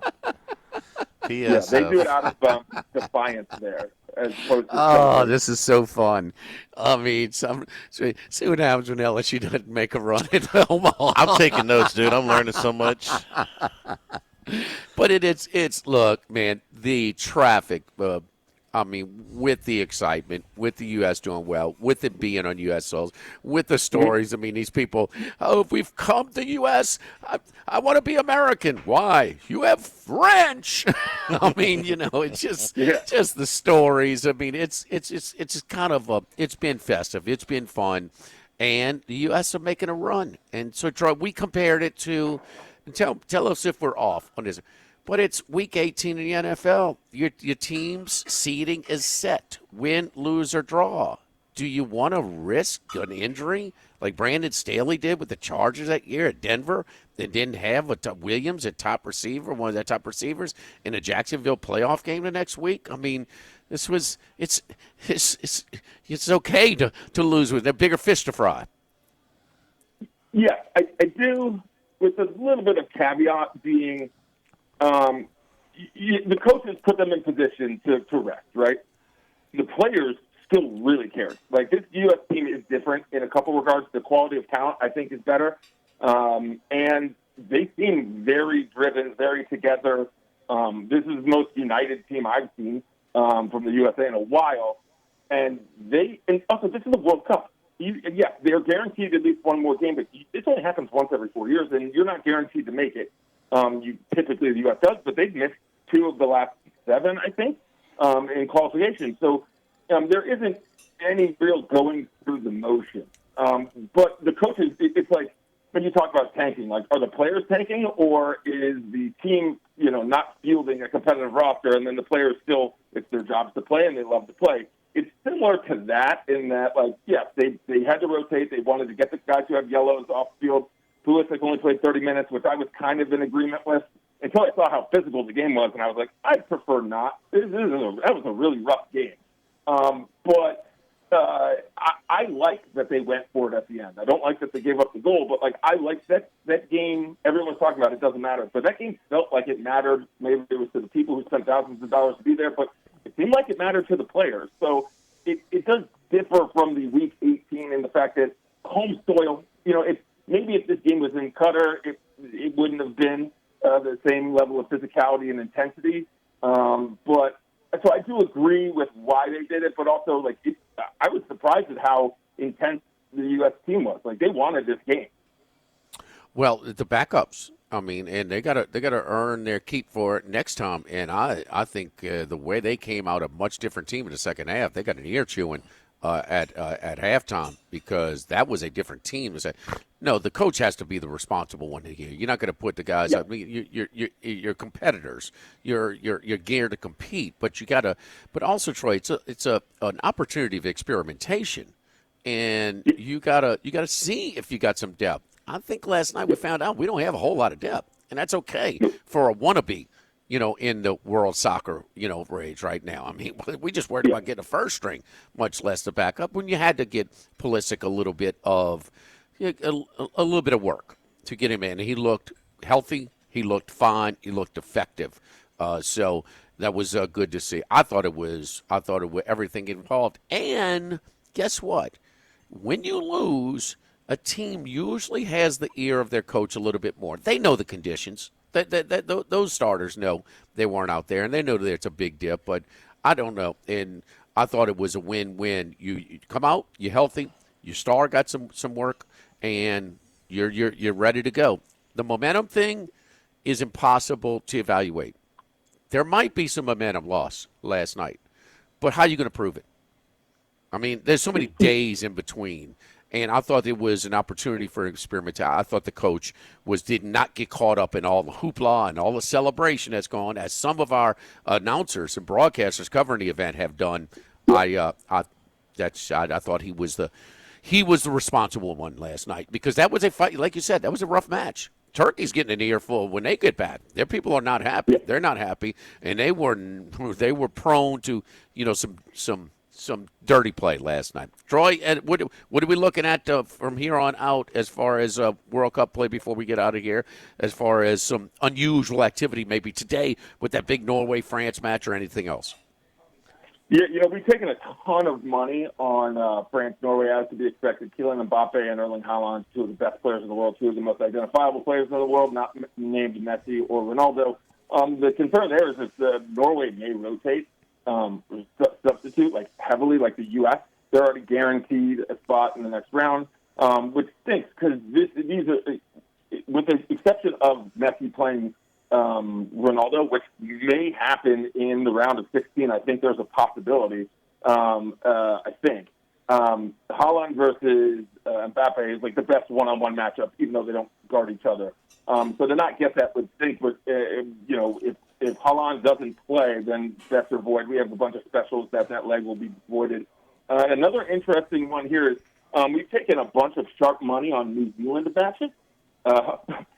Yeah, they do it out of defiance there. As opposed to this is so fun. I mean, see what happens when LSU doesn't make a run at Omaha. I'm taking notes, dude. I'm learning so much. But it's look, man, the traffic. I mean, with the excitement, with the U.S. doing well, with it being on U.S. soils, with the stories. I mean, these people, if we've come to U.S., I want to be American. Why? You have French. I mean, it's just the stories. I mean, it's kind of it's been festive. It's been fun. And the U.S. are making a run. And so, Troy, we compared it to, tell us if we're off on this. But it's Week 18 in the NFL. Your team's seeding is set. Win, lose, or draw. Do you want to risk an injury like Brandon Staley did with the Chargers that year at Denver? They didn't have Williams at top receiver, one of their top receivers, in a Jacksonville playoff game the next week. I mean, it's okay to lose with a bigger fish to fry. Yeah, I do, with a little bit of caveat being the coaches put them in position to rest, right? The players still really care. Like, this U.S. team is different in a couple regards. The quality of talent, I think, is better. And they seem very driven, very together. This is the most united team I've seen from the USA in a while. And also, this is the World Cup. they're guaranteed at least one more game, but this only happens once every 4 years, and you're not guaranteed to make it. Typically, the U.S. does, but they've missed 2 of the last 7, I think, in qualification. So there isn't any real going through the motion. But the coaches, it's like when you talk about tanking, like, are the players tanking, or is the team, not fielding a competitive roster, and then the players still, it's their jobs to play, and they love to play? It's similar to that in that, like, yes, they had to rotate. They wanted to get the guys who have yellows off the field. Pulisic only played 30 minutes, which I was kind of in agreement with until I saw how physical the game was, and I was like, I'd prefer not. That was a really rough game. But I like that they went for it at the end. I don't like that they gave up the goal, but, like, I like that game. Everyone was talking about it doesn't matter. But that game felt like it mattered. Maybe it was to the people who spent thousands of dollars to be there, but it seemed like it mattered to the players. So it does differ from the Week 18 in the fact that home soil, maybe if this game was in Qatar, it wouldn't have been the same level of physicality and intensity. But so I do agree with why they did it, but also, like, I was surprised at how intense the U.S. team was. Like, they wanted this game. Well, the backups, and they gotta earn their keep for it next time. And I think the way they came out, a much different team in the second half. They got an ear chewing at halftime because that was a different team. No, the coach has to be the responsible one here. You're not going to put the guys. Yeah. You're competitors. You're geared to compete, but you got to. But also, Troy, it's an opportunity of experimentation, and you gotta see if you got some depth. I think last night we found out we don't have a whole lot of depth, and that's okay for a wannabe, in the world soccer, rage right now. We just worried about getting a first string, much less the backup. When you had to get Pulisic a little bit of work to get him in. He looked healthy. He looked fine. He looked effective. So that was good to see. I thought it was everything involved. And guess what? When you lose, a team usually has the ear of their coach a little bit more. They know the conditions. Those starters know they weren't out there, and they know that it's a big dip. But I don't know. And I thought it was a win-win. You come out, you're healthy, your star got some work, and you're ready to go. The momentum thing is impossible to evaluate. There might be some momentum loss last night, but how are you going to prove it? There's so many days in between. And I thought it was an opportunity for experimentation. I thought the coach did not get caught up in all the hoopla and all the celebration that's gone, as some of our announcers and broadcasters covering the event have done. I thought he was the responsible one last night, because that was a fight. Like you said, that was a rough match. Turkey's getting an earful when they get bad. Their people are not happy. They're not happy, and they were prone to some dirty play last night. Troy, what are we looking at from here on out as far as World Cup play before we get out of here, as far as some unusual activity maybe today with that big Norway-France match or anything else? Yeah, we've taken a ton of money on France-Norway, as to be expected. Kylian Mbappe and Erling Haaland, 2 of the best players in the world, 2 of the most identifiable players in the world, not named Messi or Ronaldo. The concern there is that Norway may rotate. Substitute heavily, like the U.S. They're already guaranteed a spot in the next round, which stinks because these are, with the exception of Messi playing Ronaldo, which may happen in the round of 16. I think there's a possibility. I think Haaland versus Mbappe is like the best one-on-one matchup, even though they don't guard each other. So to not get that would stink. But if Haaland doesn't play, then that's a void. We have a bunch of specials that leg will be voided. Another interesting one here is we've taken a bunch of sharp money on New Zealand matches.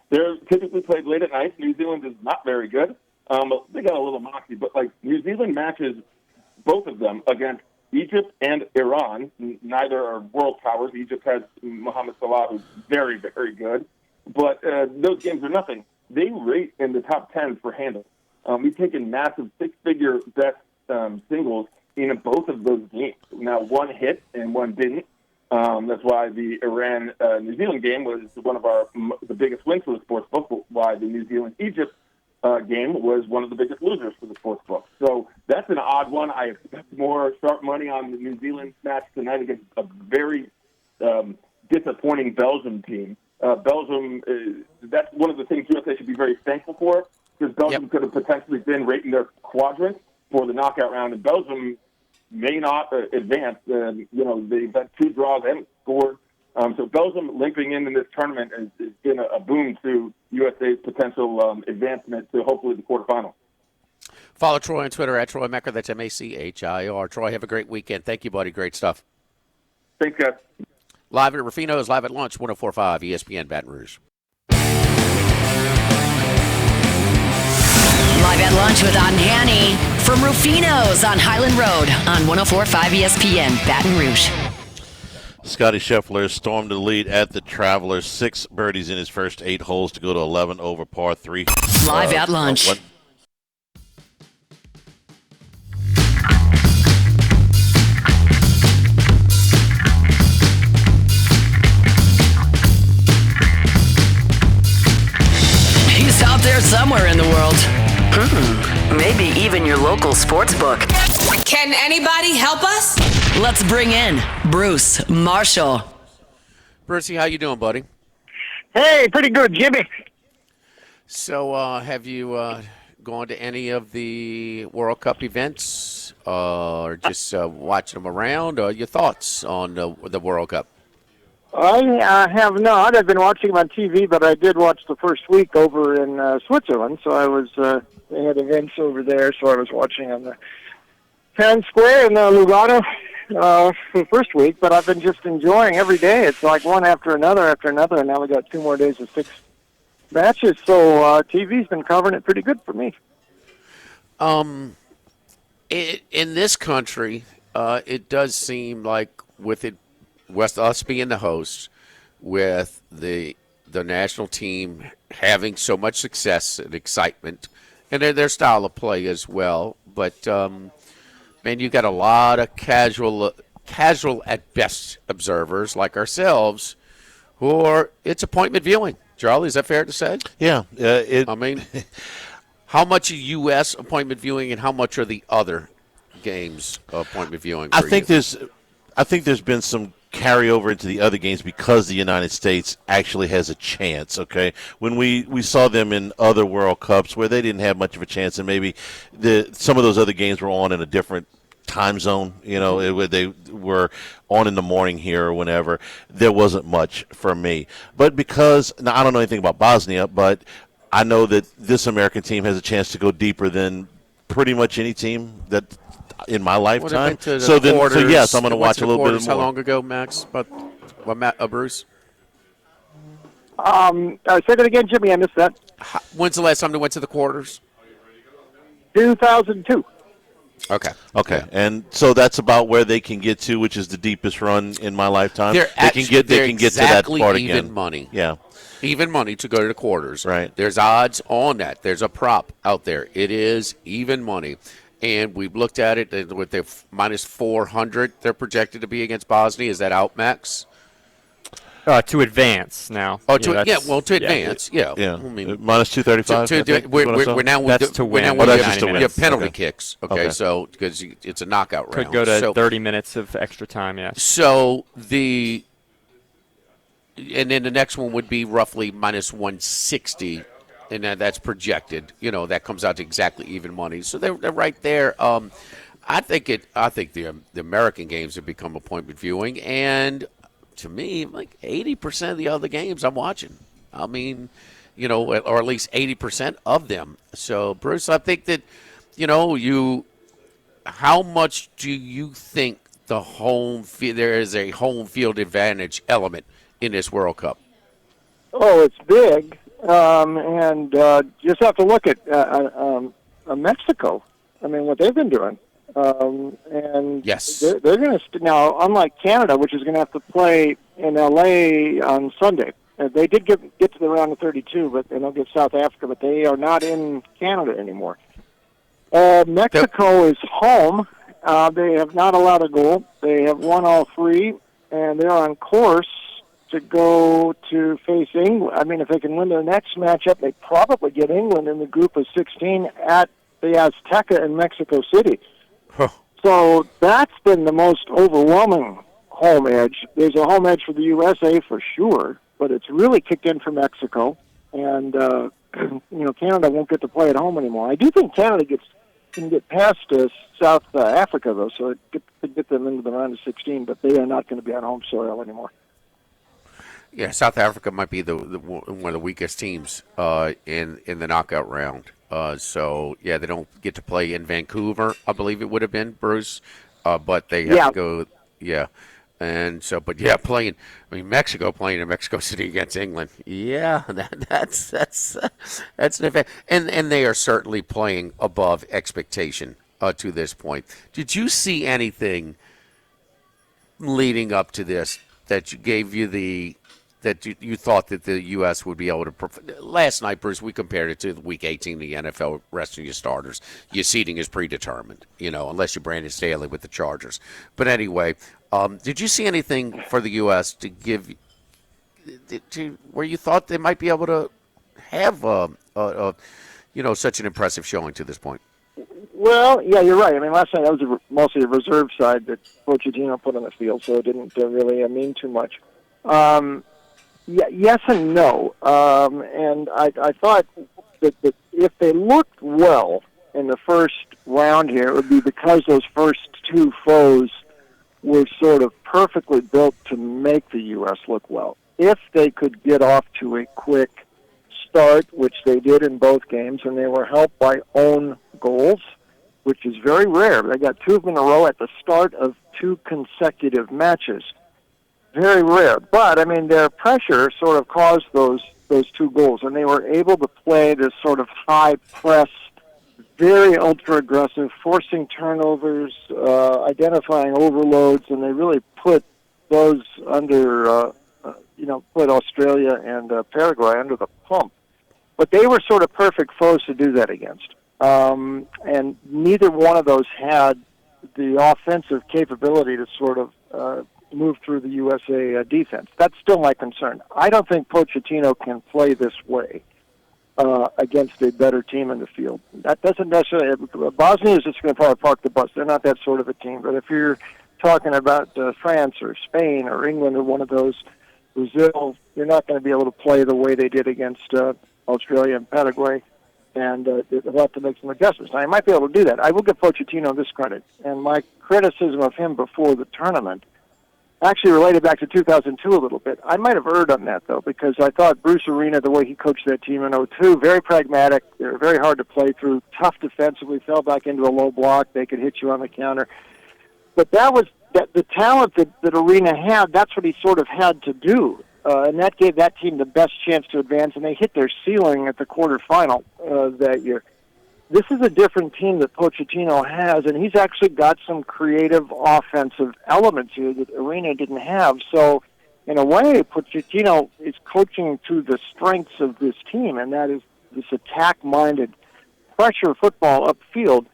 They're typically played late at night. New Zealand is not very good. They got a little moxie, but New Zealand matches, both of them against Egypt and Iran. Neither are world powers. Egypt has Mohamed Salah, who's very, very good. But those games are nothing. They rate in the top 10 for handle. We've taken massive 6-figure bet singles in both of those games. Now, one hit and one didn't. That's why the Iran-New Zealand game was one of the biggest wins for the sports book, why the New Zealand-Egypt game was one of the biggest losers for the sports book. So that's an odd one. I expect more sharp money on the New Zealand match tonight against a very disappointing Belgium team. Belgium, that's one of the things USA should be very thankful for, because Belgium could have potentially been right in their quadrant for the knockout round, and Belgium may not advance. They've had 2 draws, they haven't scored. So Belgium limping in this tournament has been a boon to USA's potential advancement to hopefully the quarterfinal. Follow Troy on Twitter at Troy Macher. That's MACHIR. Troy, have a great weekend. Thank you, buddy. Great stuff. Thanks, guys. Live at Rufino's, live at lunch, 104.5 ESPN Baton Rouge. Live at lunch with Otten Hanny from Rufino's on Highland Road on 104.5 ESPN Baton Rouge. Scotty Scheffler stormed the lead at the Travelers. 6 birdies in his first 8 holes to go to 11 over par 3. Live at lunch. He's out there somewhere in the world. Maybe even your local sports book. Can anybody help us? Let's bring in Bruce Marshall. Brucey, how you doing, buddy? Hey, pretty good, Jimmy. So, have you gone to any of the World Cup events, or just watching them around? Or your thoughts on the World Cup? I have not. I've been watching them on TV, but I did watch the first week over in Switzerland. So I was they had events over there, so I was watching on the Town Square in Lugano for the first week. But I've been just enjoying every day. It's like one after another, and now we got 2 more days of 6 matches. So TV's been covering it pretty good for me. In this country, it does seem like with us being the host, with the national team having so much success and excitement, and their style of play as well. But man, you got a lot of casual at best observers like ourselves, who are it's appointment viewing. Charlie, is that fair to say? Yeah. I mean, how much are U.S. appointment viewing, and how much are the other games appointment viewing? I think there's been some carryover into the other games because the United States actually has a chance, okay? When we saw them in other World Cups where they didn't have much of a chance, and maybe some of those other games were on in a different time zone, they were on in the morning here or whenever, there wasn't much for me. But because, now I don't know anything about Bosnia, but I know that this American team has a chance to go deeper than pretty much any team that in my lifetime. So yes, I'm going to watch a little bit more. How long ago, Max? Bruce? Say that again, Jimmy. I missed that. When's the last time they went to the quarters? 2002. Okay. Yeah. And so that's about where they can get to, which is the deepest run in my lifetime. They can get to that part again. Even money. Yeah. Even money to go to the quarters. Right. There's odds on that. There's a prop out there. It is even money. And we've looked at it with their minus 400 they're projected to be against Bosnia. Is that out, Max? To advance now. Oh, to advance. Yeah. I mean, minus 235. We're now that's to win. You have penalty kicks. Okay, so because it's a knockout round. Could go to 30 minutes of extra time. Yeah. So and then the next one would be roughly minus 160. And that's projected. That comes out to exactly even money. So they're right there. I think the American games have become appointment viewing, and to me, like 80% of the other games I'm watching. I mean, or at least 80% of them. So Bruce, I think that, how much do you think there is a home field advantage element in this World Cup? Oh, it's big. And just have to look at Mexico. I mean, what they've been doing. And yes, they're going to now, unlike Canada, which is going to have to play in LA on Sunday. They did get to the round of 32, but they'll get South Africa. But they are not in Canada anymore. Mexico is home. They have not allowed a goal. They have won all 3, and they're on course to go to face England. I mean, if they can win their next matchup, they probably get England in the group of 16 at the Azteca in Mexico City. Huh. So that's been the most overwhelming home edge. There's a home edge for the USA for sure, but it's really kicked in for Mexico, and Canada won't get to play at home anymore. I do think Canada can get past South Africa though, so it could get them into the round of 16, but they are not going to be on home soil anymore. Yeah, South Africa might be one of the weakest teams in the knockout round. So yeah, they don't get to play in Vancouver, I believe it would have been, Bruce, but they have to go. Yeah. And so, but yeah, Mexico playing in Mexico City against England. Yeah, that's an event. And they are certainly playing above expectation to this point. Did you see anything leading up to this that gave you that you thought that the U.S. would be able to? Last night, Bruce, we compared it to Week 18 of the NFL, resting your starters. Your seating is predetermined, unless you're Brandon Staley with the Chargers. But anyway, did you see anything for the U.S. to give where you thought they might be able to have such an impressive showing to this point? Well, yeah, you're right. I mean, last night that was mostly a reserve side that Pochettino put on the field, so it didn't really mean too much. Yeah, yes and no. And I thought that if they looked well in the first round here, it would be because those first two foes were sort of perfectly built to make the U.S. look well. If they could get off to a quick start, which they did in both games, and they were helped by own goals, which is very rare. They got two of them in a row at the start of two consecutive matches. Very rare. But, I mean, their pressure sort of caused those two goals, and they were able to play this sort of high press, very ultra-aggressive, forcing turnovers, identifying overloads, and they really put those under, put Australia and Paraguay under the pump. But they were sort of perfect foes to do that against. And neither one of those had the offensive capability to sort of move through the USA defense. That's still my concern. I don't think Pochettino can play this way against a better team in the field. That doesn't necessarily. Bosnia is just going to probably park the bus. They're not that sort of a team. But if you're talking about France or Spain or England or one of those, Brazil, you're not going to be able to play the way they did against Australia and Paraguay, and they'll have to make some adjustments. Now, I might be able to do that. I will give Pochettino this credit. And my criticism of him before the tournament actually related back to 2002 a little bit. I might have erred on that, though, because I thought Bruce Arena, the way he coached that team in 2002, very pragmatic. They were very hard to play through, tough defensively, fell back into a low block. They could hit you on the counter. But that was the talent that Arena had. That's what he sort of had to do. And that gave that team the best chance to advance, and they hit their ceiling at the quarterfinal that year. This is a different team that Pochettino has, and he's actually got some creative offensive elements here that Arena didn't have. So, in a way, Pochettino is coaching to the strengths of this team, and that is this attack-minded pressure football upfield.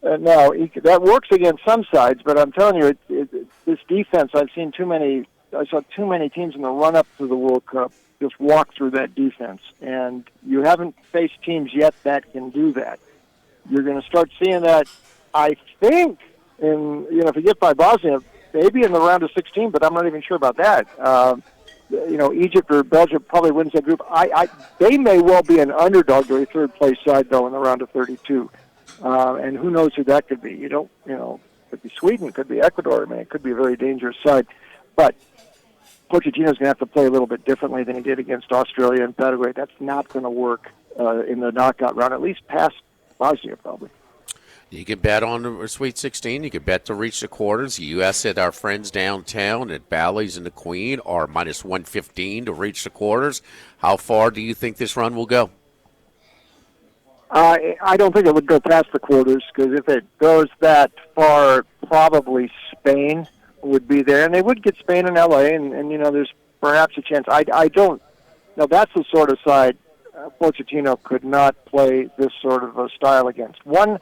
Now, that works against some sides, but I'm telling you, this defense, I saw too many teams in the run-up to the World Cup just walk through that defense. And you haven't faced teams yet that can do that. You're going to start seeing that, I think, if you get by Bosnia, maybe in the round of 16, but I'm not even sure about that. Egypt or Belgium probably wins that group. They may well be an underdog to a third-place side, though, in the round of 32. And who knows who that could be. Could be Sweden, could be Ecuador. I mean, it could be a very dangerous side. But Pochettino's going to have to play a little bit differently than he did against Australia and Paraguay. That's not going to work in the knockout round, at least past Bosnia, probably. You can bet on the Sweet 16. You can bet to reach the quarters. The U.S. at our friends downtown at Bally's and the Queen are minus 115 to reach the quarters. How far do you think this run will go? I don't think it would go past the quarters, because if it goes that far, probably Spain would be there, and they would get Spain and L.A., and there's perhaps a chance. I don't know. That's the sort of side Pochettino could not play this sort of a style against. One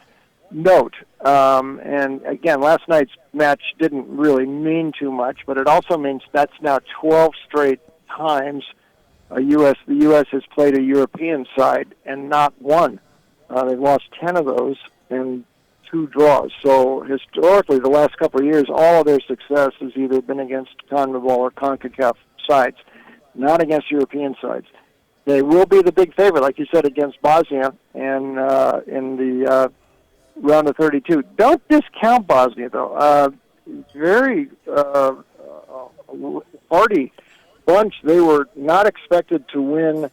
note, and again, last night's match didn't really mean too much, but it also means that's now 12 straight times the U.S. has played a European side and not won. They've lost 10 of those, and 2 draws. So historically, the last couple of years, all of their success has either been against CONMEBOL or CONCACAF sides, not against European sides. They will be the big favorite, like you said, against Bosnia and in the round of 32. Don't discount Bosnia, though. Very hardy bunch. They were not expected to win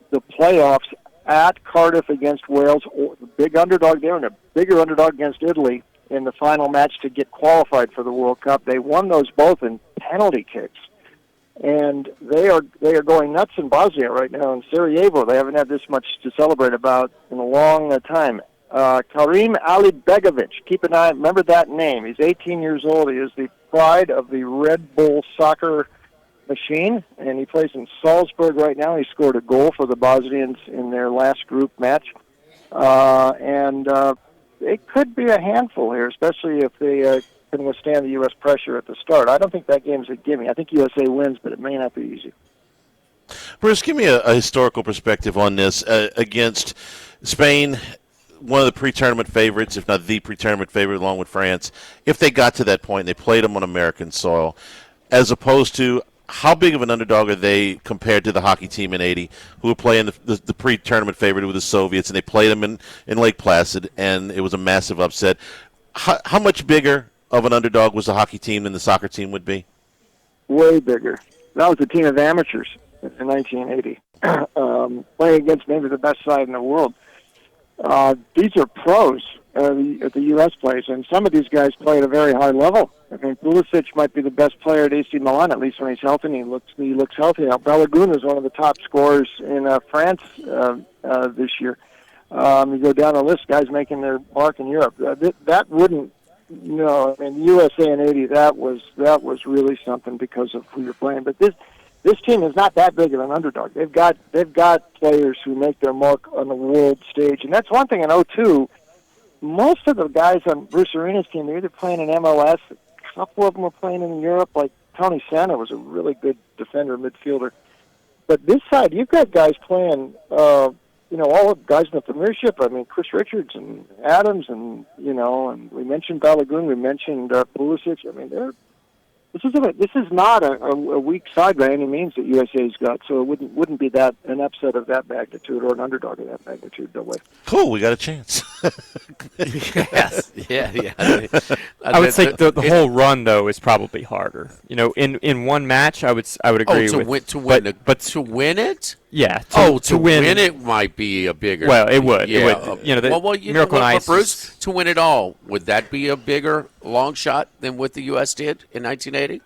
the playoffs at Cardiff against Wales, or the big underdog there, and a bigger underdog against Italy in the final match to get qualified for the World Cup. They won those both in penalty kicks. And they are going nuts in Bosnia right now. In Sarajevo, they haven't had this much to celebrate about in a long time. Karim Alibegovic, keep an eye, remember that name. He's 18 years old. He is the pride of the Red Bull soccer machine, and he plays in Salzburg right now. He scored a goal for the Bosnians in their last group match. It could be a handful here, especially if they can withstand the U.S. pressure at the start. I don't think that game's a gimme. I think USA wins, but it may not be easy. Bruce, give me a historical perspective on this against Spain, one of the pre-tournament favorites, if not the pre-tournament favorite, along with France. If they got to that point and they played them on American soil, as opposed to how big of an underdog are they compared to the hockey team in '80, who were playing the pre-tournament favorite with the Soviets, and they played them in Lake Placid, and it was a massive upset. How much bigger of an underdog was the hockey team than the soccer team would be? Way bigger. That was a team of amateurs in 1980, playing against maybe the best side in the world. These are pros at the U.S. plays, and some of these guys play at a very high level. I mean, Pulisic might be the best player at AC Milan, at least when he's healthy, and he looks healthy now. Balogun is one of the top scorers in France this year. You go down the list, guys making their mark in Europe. That wouldn't. No, I mean, USA in '80, that was really something because of who you're playing. But this team is not that big of an underdog. They've got players who make their mark on the world stage, and that's one thing in '02. Most of the guys on Bruce Arena's team, they're either playing in MLS. A couple of them were playing in Europe. Like Tony Santa was a really good defender, midfielder. But this side, you've got guys playing. All the guys in the Premiership. I mean, Chris Richards and Adams, and and we mentioned Balogun, we mentioned Pulisic. I mean, this is not a weak side by any means that USA's got. So it wouldn't be that an upset of that magnitude or an underdog of that magnitude. No way. Cool, we got a chance. Yes, yeah. I would say the whole run though is probably harder. In one match, I would agree but to win it. Yeah. To win it might be a bigger. Well, it would. Yeah. It would. Miracle on Ice. Bruce, to win it all, would that be a bigger long shot than what the U.S. did in 1980?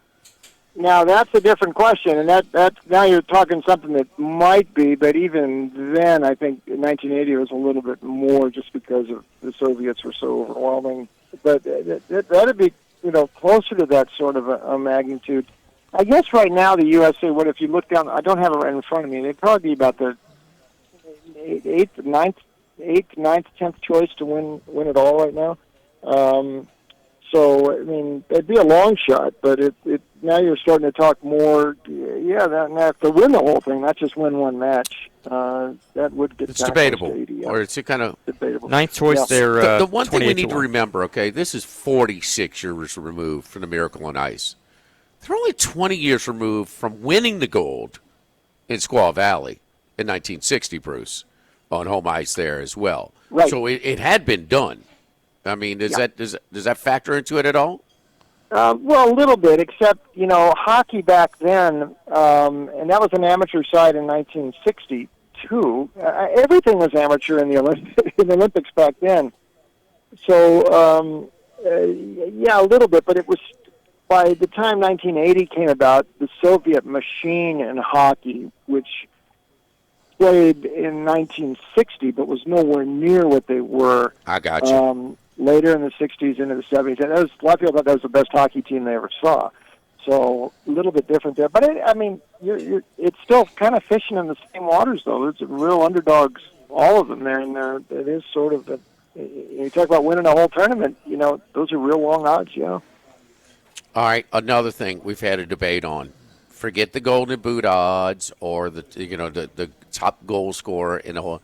Now that's a different question, and that now you're talking something that might be, but even then, I think 1980 was a little bit more, just because of the Soviets were so overwhelming. But that'd be closer to that sort of a magnitude. I guess right now the USA, what if you look down, I don't have it right in front of me, they'd probably be about the 8th, 9th, 10th choice to win it all right now. So, I mean, it'd be a long shot, but now you're starting to talk more, now to win the whole thing, not just win one match, that would get it's debatable, 80, or it's kind of debatable. Ninth choice there. The one thing we need to remember, okay, this is 46 years removed from the Miracle on Ice. They're only 20 years removed from winning the gold in Squaw Valley in 1960, Bruce, on home ice there as well. Right. So it had been done. I mean, does that factor into it at all? Well, a little bit, except, hockey back then, and that was an amateur side in 1962. Everything was amateur in the Olympics back then. So, a little bit, but it was, by the time 1980 came about, the Soviet machine in hockey, which played in 1960 but was nowhere near what they were. I got you. Later in the 60s into the 70s. And a lot of people thought that was the best hockey team they ever saw. So a little bit different there. But, it's still kind of fishing in the same waters, though. It's real underdogs, all of them there. And it is sort of, you talk about winning a whole tournament, those are real long odds, All right, another thing we've had a debate on. Forget the Golden Boot odds or the top goal scorer in the whole.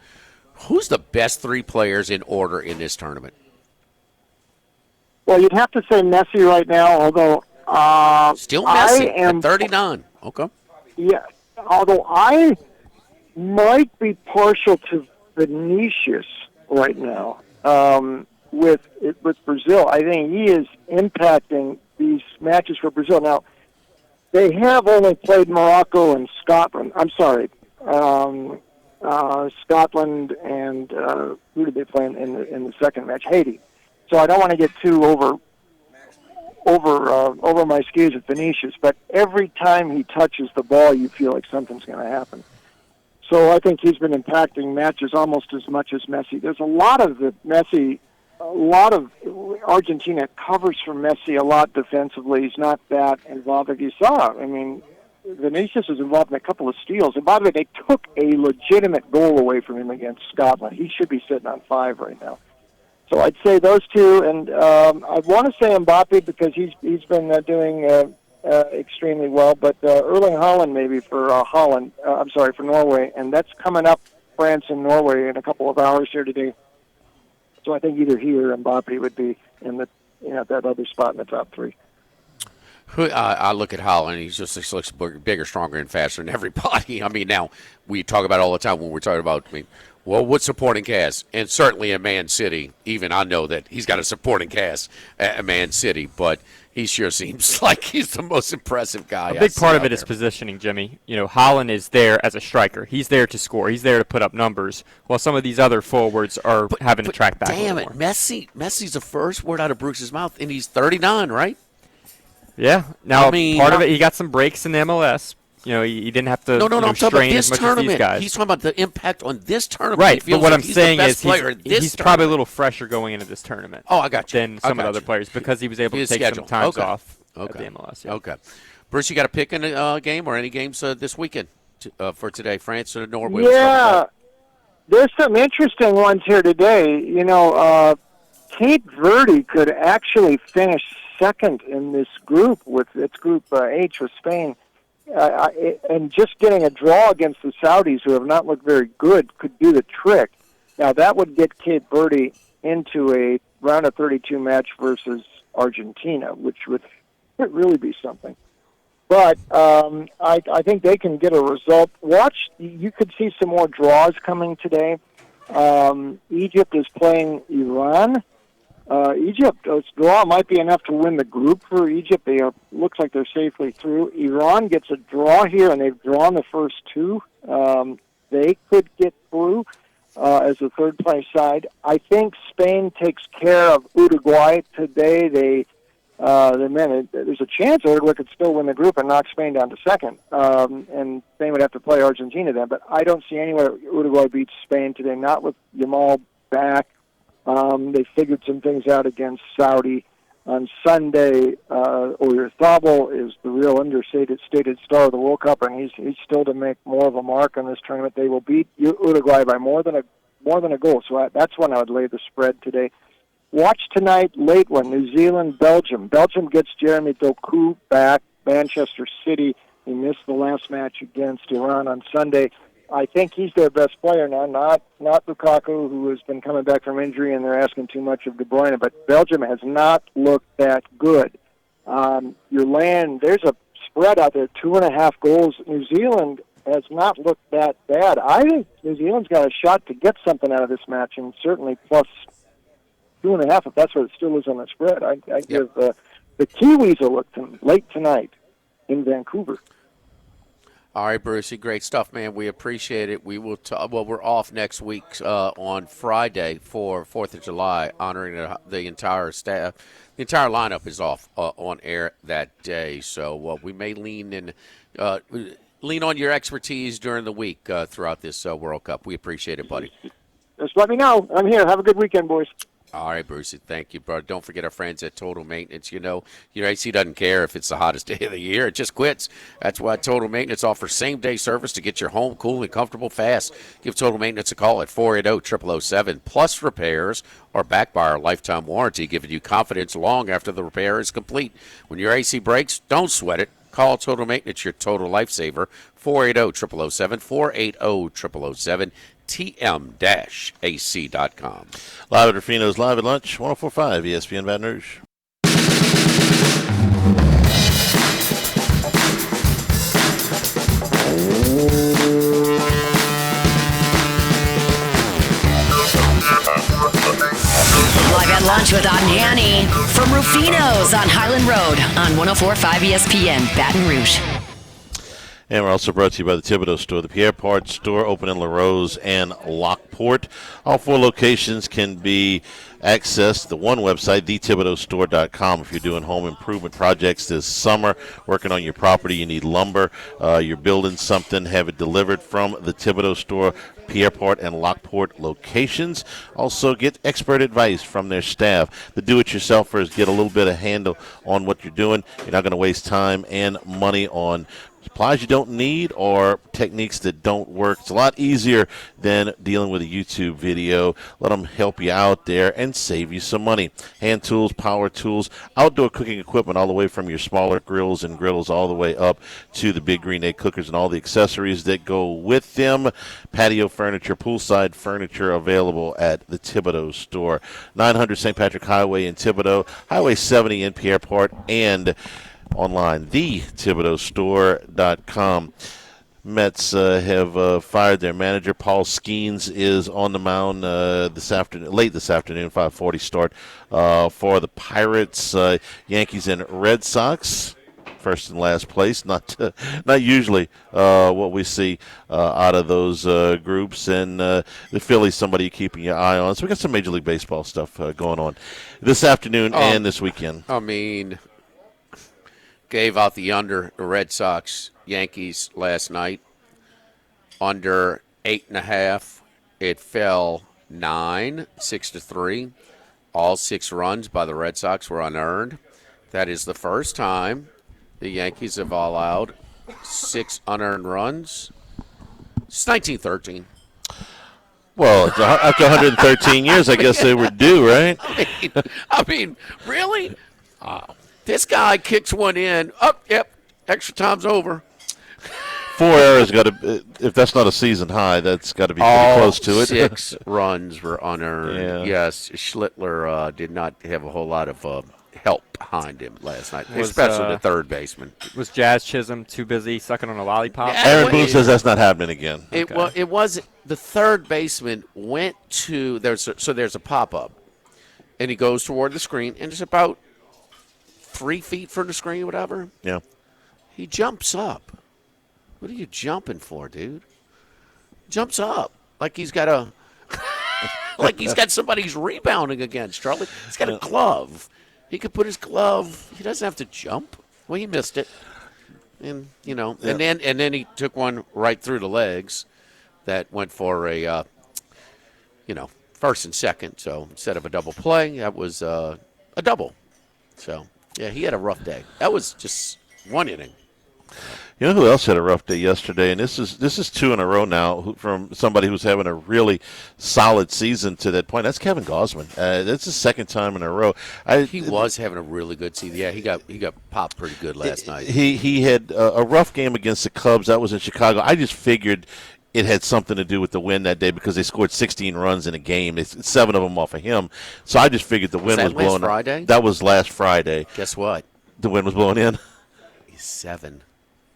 Who's the best three players in order in this tournament? Well, you'd have to say Messi right now, although still Messi at 39. Okay. Yeah, although I might be partial to Vinicius right now with Brazil. I think he is impacting these matches for Brazil. Now, they have only played Morocco and Scotland. I'm sorry, Scotland and who did they play in the second match? Haiti. So I don't want to get too over my skis with Vinicius, but every time he touches the ball, you feel like something's going to happen. So I think he's been impacting matches almost as much as Messi. There's a lot of Argentina covers for Messi a lot defensively. He's not that involved like you saw. I mean, Vinicius is involved in a couple of steals. And by the way, they took a legitimate goal away from him against Scotland. He should be sitting on 5 right now. So I'd say those two, and I want to say Mbappe because he's been doing extremely well. But Erling Haaland maybe for for Norway, and that's coming up, France and Norway in a couple of hours here today. So I think either he or Mbappe would be in that other spot in the top 3. I look at Haaland. He just looks bigger, stronger, and faster than everybody. I mean, now we talk about it all the time when we're talking about. What supporting cast? And certainly in Man City, even I know that he's got a supporting cast at Man City, but he sure seems like he's the most impressive guy. A big part of it is positioning, Jimmy. Haaland is there as a striker. He's there to score. He's there to put up numbers, while some of these other forwards are having to track back. Damn it, Messi's the first word out of Bruce's mouth, and he's 39, right? Yeah. Now, part of it, he got some breaks in the MLS. He didn't have to strain as much as these guys. He's talking about the impact on this tournament. Right, but what I'm saying is he's probably a little fresher going into this tournament. Oh, I got you. Than some of the other players because he was able to take some times off at the MLS. Yeah. Okay. Bruce, you got a pick in a game or any games this weekend for today, France or Norway? Yeah, there's some interesting ones here today. Cape Verde could actually finish second in this group with its Group H with Spain. And just getting a draw against the Saudis, who have not looked very good, could do the trick. Now, that would get Cape Verde into a round of 32 match versus Argentina, which would really be something. But I think they can get a result. You could see some more draws coming today. Egypt is playing Iran. Egypt's draw might be enough to win the group for Egypt. Looks like they're safely through. Iran gets a draw here, and they've drawn the first 2. They could get through as a third-place side. I think Spain takes care of Uruguay today. There's a chance Uruguay could still win the group and knock Spain down to second, and Spain would have to play Argentina then. But I don't see anywhere Uruguay beats Spain today, not with Yamal back. They figured some things out against Saudi on Sunday. Oyarzabal is the real understated star of the World Cup, and he's still to make more of a mark on this tournament. They will beat Uruguay by more than a goal. So that's when I would lay the spread today. Watch tonight, late one, New Zealand, Belgium. Belgium gets Jeremy Doku back. Manchester City. He missed the last match against Iran on Sunday. I think he's their best player now, not Lukaku, who has been coming back from injury, and they're asking too much of De Bruyne. But Belgium has not looked that good. There's a spread out there, 2.5 goals. New Zealand has not looked that bad. I think New Zealand's got a shot to get something out of this match, and certainly plus 2.5 if that's what it still is on the spread. I give the Kiwis a look late tonight in Vancouver. All right, Brucey, great stuff, man. We appreciate it. We will. We're off next week on Friday for 4th of July, honoring the entire staff. The entire lineup is off on air that day, so we may lean on your expertise during the week throughout this World Cup. We appreciate it, buddy. Just let me know. I'm here. Have a good weekend, boys. All right, Brucey. Thank you, bro. Don't forget our friends at Total Maintenance. Your AC doesn't care if it's the hottest day of the year. It just quits. That's why Total Maintenance offers same-day service to get your home cool and comfortable fast. Give Total Maintenance a call at 480-0007. Plus repairs are backed by our lifetime warranty, giving you confidence long after the repair is complete. When your AC breaks, don't sweat it. Call Total Maintenance, your total lifesaver, 480-0007, 480-0007. tm-ac.com. Live at Rufino's Live at Lunch, 104.5 ESPN Baton Rouge. Lunch with Anani from Rufino's on Highland Road on 104.5 ESPN, Baton Rouge. And we're also brought to you by the Thibodeau Store, the Pierre Part Store, open in LaRose and Lockport. All 4 locations can be accessed at the one website, thethibodeaustore.com. If you're doing home improvement projects this summer, working on your property, you need lumber, you're building something, have it delivered from the Thibodeau Store, Pierreport and Lockport locations. Also get expert advice from their staff. The do-it-yourselfers get a little bit of handle on what you're doing. You're not going to waste time and money on supplies you don't need or techniques that don't work. It's a lot easier than dealing with a YouTube video. Let them help you out there and save you some money. Hand tools, power tools, outdoor cooking equipment, all the way from your smaller grills and griddles all the way up to the big green egg cookers and all the accessories that go with them. Patio furniture, poolside furniture available at the Thibodeau Store. 900 St. Patrick Highway in Thibodeau, Highway 70 in Pierreport, and online, thethibodeaustore.com. Mets have fired their manager. Paul Skeens is on the mound late this afternoon, 5:40 start for the Pirates. Yankees and Red Sox, first and last place. Not usually what we see out of those groups. And the Phillies, somebody keeping your eye on. So we got some Major League Baseball stuff going on this afternoon and this weekend. I mean, gave out the under the Red Sox Yankees last night. Under 8.5. It fell 6-3. All 6 runs by the Red Sox were unearned. That is the first time the Yankees have allowed 6 unearned runs. It's 1913. Well, after 113 years, I guess they were due, right? I mean, really? This guy kicks one in. Oh, yep. Extra time's over. 4 errors got to. If that's not a season high, that's got to be pretty close to it. 6 runs were unearned. Yeah. Yes, Schlittler did not have a whole lot of help behind him last night, especially the third baseman. Was Jazz Chisholm too busy sucking on a lollipop? Yeah, Aaron Boone says that's not happening again. It was the third baseman went to there's a pop up, and he goes toward the screen, and it's about 3 feet from the screen, whatever. Yeah. He jumps up. What are you jumping for, dude? Jumps up like he's got somebody he's rebounding against, Charlie. He's got a glove. He could put his glove. He doesn't have to jump. Well, he missed it. And, and then he took one right through the legs that went for a, first and second. So instead of a double play, that was a double. So, yeah, he had a rough day. That was just one inning. You know who else had a rough day yesterday? And this is 2 in a row now from somebody who's having a really solid season to that point. That's Kevin Gausman. That's his second time in a row. He was having a really good season. Yeah, he got popped pretty good last night. He had a rough game against the Cubs. That was in Chicago. I just figured it had something to do with the win that day because they scored 16 runs in a game. It's 7 of them off of him. So I just figured the wind was blowing. Friday? That was last Friday. Guess what? The wind was blowing in. 7.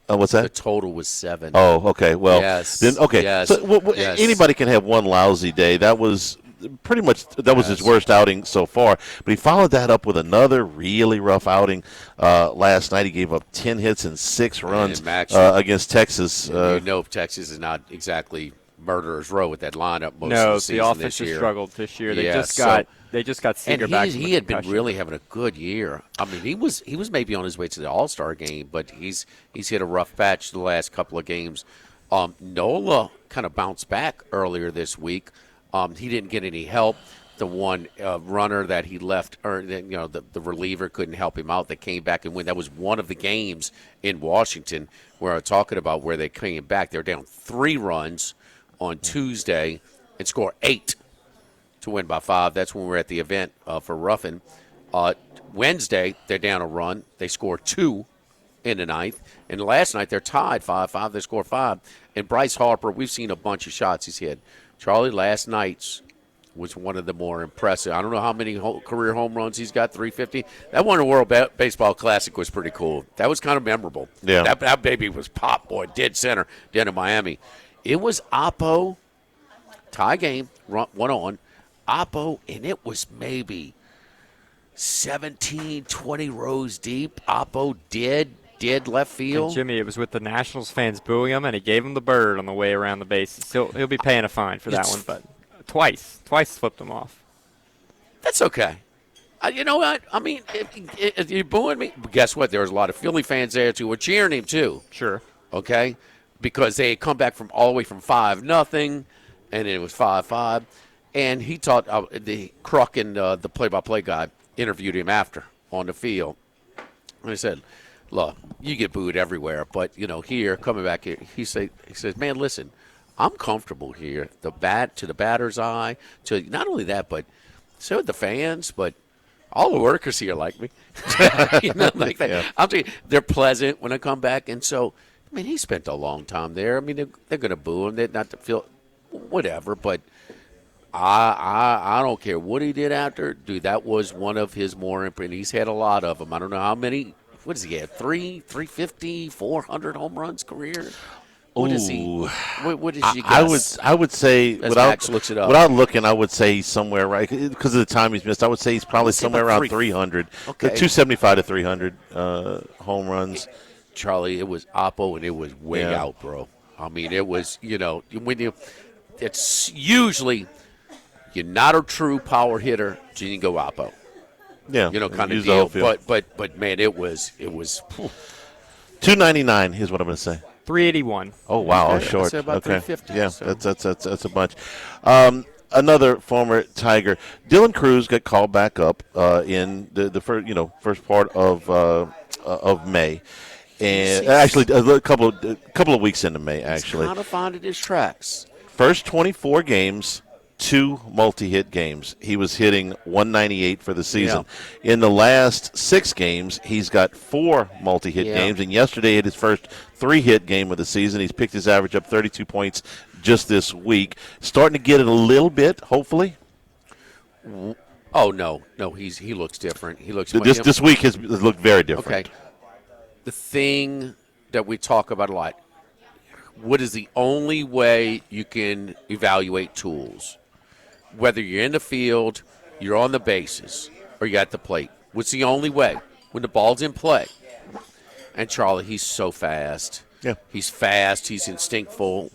What's that? The total was 7. Oh, okay. Well, yes. Then okay. Yes. So Yes. Anybody can have one lousy day. That was pretty much was his worst outing so far. But he followed that up with another really rough outing last night. He gave up 10 hits and 6 runs against Texas. If Texas is not exactly murderer's row with that lineup most of the season the offense this year. has struggled this year. They just got and Seager back. He had been really having a good year. I mean, he was maybe on his way to the All-Star game, but he's hit a rough patch the last couple of games. Nola kind of bounced back earlier this week. He didn't get any help. The one runner that he left, or the reliever couldn't help him out. They came back and win. That was one of the games in Washington where I'm talking about where they came back. They were down 3 runs on Tuesday and score 8 to win by 5. That's when we were at the event for Ruffin. Wednesday, they're down a run. They score 2 in the 9th. And last night, they're tied 5-5. They score 5. And Bryce Harper, we've seen a bunch of shots he's hit. Charlie, last night's was one of the more impressive. I don't know how many career home runs he's got, 350. That one in World Baseball Classic was pretty cool. That was kind of memorable. Yeah. That baby was pop, boy, dead center, down in Miami. It was Oppo, tie game, 1-on, Oppo, and it was maybe 17, 20 rows deep. Oppo dead left field. And Jimmy, it was with the Nationals fans booing him, and he gave him the bird on the way around the bases. He'll be paying a fine for that one, but twice flipped him off. That's okay. You know what? I mean, if you're booing me, guess what? There was a lot of Philly fans there too. Were cheering him too. Sure. Okay, because they had come back from all the way from 5-0, and it was 5-5, and he taught the Kruk and the play-by-play guy interviewed him after on the field, and he said, "Look, you get booed everywhere, but here coming back here, he says, man, listen, I'm comfortable here. The batter's eye, to not only that, but so are the fans, but." All the workers here like me. Like that. Yeah. I'm telling you, they're pleasant when I come back. And so, I mean, he spent a long time there. I mean, they're going to boo him. They're not to feel whatever. But I don't care what he did after. Dude, that was one of his more impressive. He's had a lot of them. I don't know how many. What does he have? 350, 400 home runs career? What is he? What is you guess? I would say Max looks it up. Without looking, I would say he's somewhere right because of the time he's missed. I would say he's probably somewhere around 300. Okay. 275 to 300 home runs. Charlie, it was Oppo and it was way out, bro. I mean, it was it's usually you're not a true power hitter, so you can go Oppo. Yeah, kind of deal. But man, it was. 299 is what I'm going to say. 381. Oh wow, okay. I was short. I said about 350. Yeah, so. that's a bunch. Another former Tiger, Dylan Cruz, got called back up in the first part of May, and actually a couple of weeks into May. Actually, he's kind of finding his tracks. First 24 games. 2 multi-hit games. He was hitting 198 for the season. Yeah. In the last 6 games, he's got 4 multi-hit games, and yesterday he had his first 3-hit game of the season. He's picked his average up 32 points just this week. Starting to get it a little bit, hopefully. Oh, no, he looks different. He looks this week has looked very different. Okay. The thing that we talk about a lot, what is the only way you can evaluate tools? Whether you're in the field, you're on the bases, or you're at the plate. What's the only way? When the ball's in play. And Charlie, he's so fast. Yeah. He's fast. He's instinctful.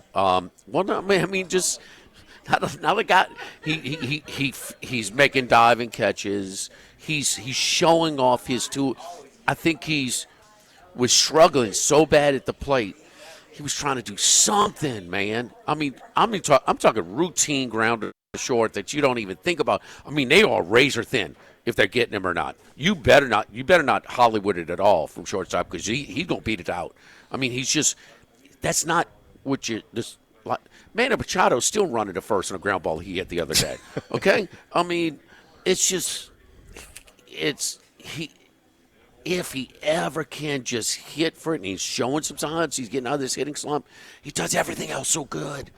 Just not a guy. He's making diving catches. He's showing off his tool. I think was struggling so bad at the plate. He was trying to do something, man. I'm talking routine grounder short that you don't even think about. I mean, they are razor thin if they're getting him or not. You better not Hollywood it at all from shortstop because he's gonna beat it out. I mean, that's not what Manny Machado's still running to first on a ground ball he hit the other day. Okay, I mean, if he ever can just hit for it, and he's showing some signs, he's getting out of this hitting slump. He does everything else so good.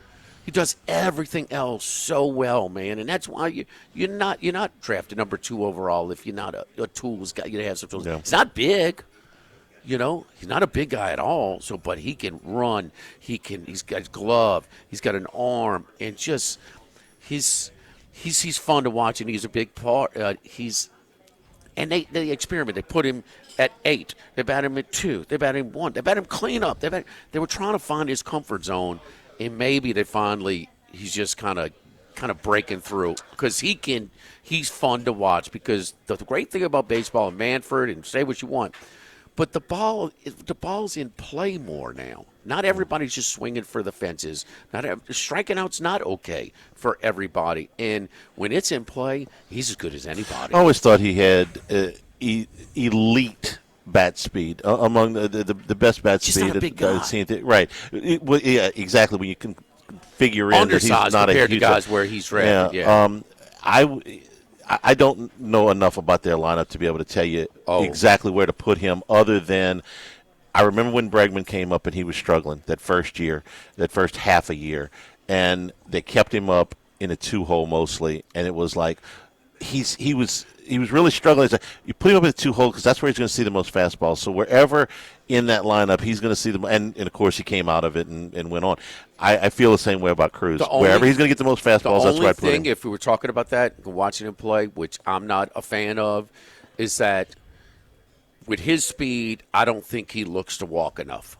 He does everything else so well, man, and that's why you're not drafted number 2 overall if you're not a tools guy. You have some tools. Yeah. He's not big, he's not a big guy at all. So, but he can run. He's got his glove. He's got an arm, and just he's fun to watch, and he's a big part. And they experiment. They put him at 8. They bat him at 2. They bat him 1. They bat him clean up. They were trying to find his comfort zone. And maybe he's just kind of breaking through because he's fun to watch because the great thing about baseball and Manfred and say what you want, but the ball's in play more now. Not everybody's just swinging for the fences. Striking out's not okay for everybody. And when it's in play, he's as good as anybody. I always thought he had elite bat speed among the best bat just speed. Not a big guy. Right. Yeah, exactly. When you can figure in that he's not compared to guys where he's drafted. Yeah. I don't know enough about their lineup to be able to tell you exactly where to put him other than I remember when Bregman came up and he was struggling that first half a year, and they kept him up in a 2-hole mostly, and it was like he was really struggling. You put him up in a 2-hole because that's where he's going to see the most fastballs. So wherever in that lineup, he's going to see them. And of course, he came out of it and went on. I feel the same way about Cruz. Wherever he's going to get the most fastballs, that's where I put him. If we were talking about that, watching him play, which I'm not a fan of, is that with his speed, I don't think he looks to walk enough.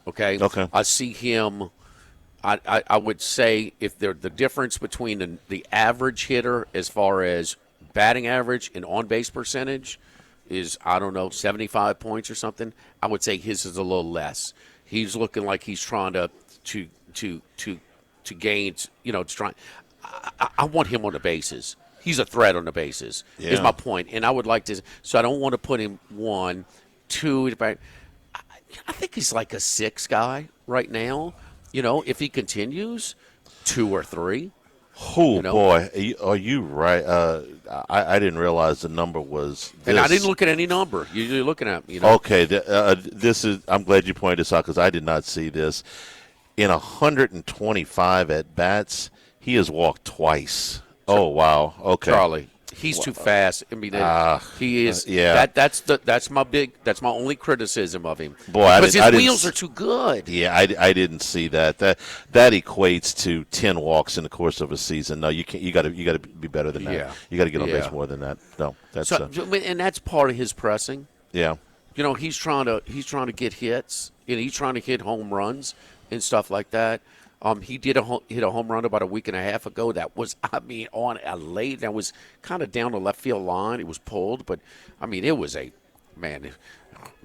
Okay? I see him I would say if the difference between the average hitter as far as batting average and on-base percentage is, I don't know, 75 points or something, I would say his is a little less. He's looking like he's trying to gain, I want him on the bases. He's a threat on the bases, is my point. And I would like to, so I don't want to put him 1, 2. I think he's like a 6 guy right now. If he continues, 2 or 3. Oh, boy. Are you right? I didn't realize the number was this. And I didn't look at any number. You're looking at me. Okay. This is. I'm glad you pointed this out because I did not see this. In 125 at-bats, he has walked twice. Oh, wow. Okay. Charlie, he's too fast. I mean, he is. Yeah. That's my only criticism of him. Boy, because his wheels are too good. Yeah, I didn't see that. That equates to 10 walks in the course of a season. No, you can't. You got to be better than that. Yeah. You got to get on base more than that. No, that's. And that's part of his pressing. Yeah. He's trying to get hits. He's trying to hit home runs and stuff like that. He did hit a home run about a week and a half ago. That was, on a late. That was kind of down the left field line. It was pulled, but it was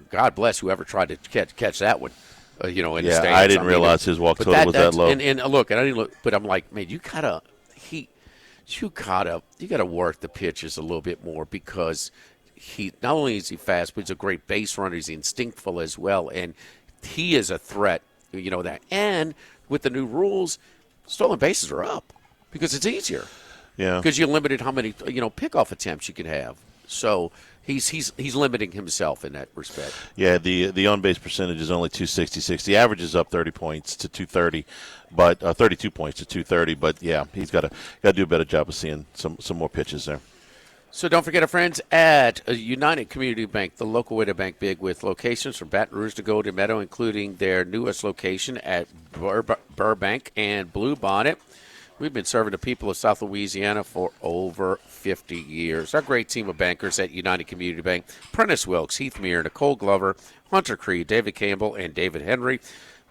God bless whoever tried to catch that one. In the stands. I didn't realize his walk total was that low. And look, and I didn't look, but I'm like, man, you gotta work the pitches a little bit more because he not only is he fast, but he's a great base runner. He's instinctful as well, and he is a threat. That and with the new rules, stolen bases are up because it's easier. Yeah. Because you're limited how many pickoff attempts you can have. So he's limiting himself in that respect. Yeah. The on base percentage is only 266. The average is up 30 points to 230, but 32 points to 230. But yeah, he's got to do a better job of seeing some more pitches there. So don't forget our friends at United Community Bank, the local way to bank big with locations from Baton Rouge to Golden Meadow, including their newest location at Burbank and Blue Bonnet. We've been serving the people of South Louisiana for over 50 years. Our great team of bankers at United Community Bank, Prentice Wilkes, Heath Meir, Nicole Glover, Hunter Creed, David Campbell, and David Henry.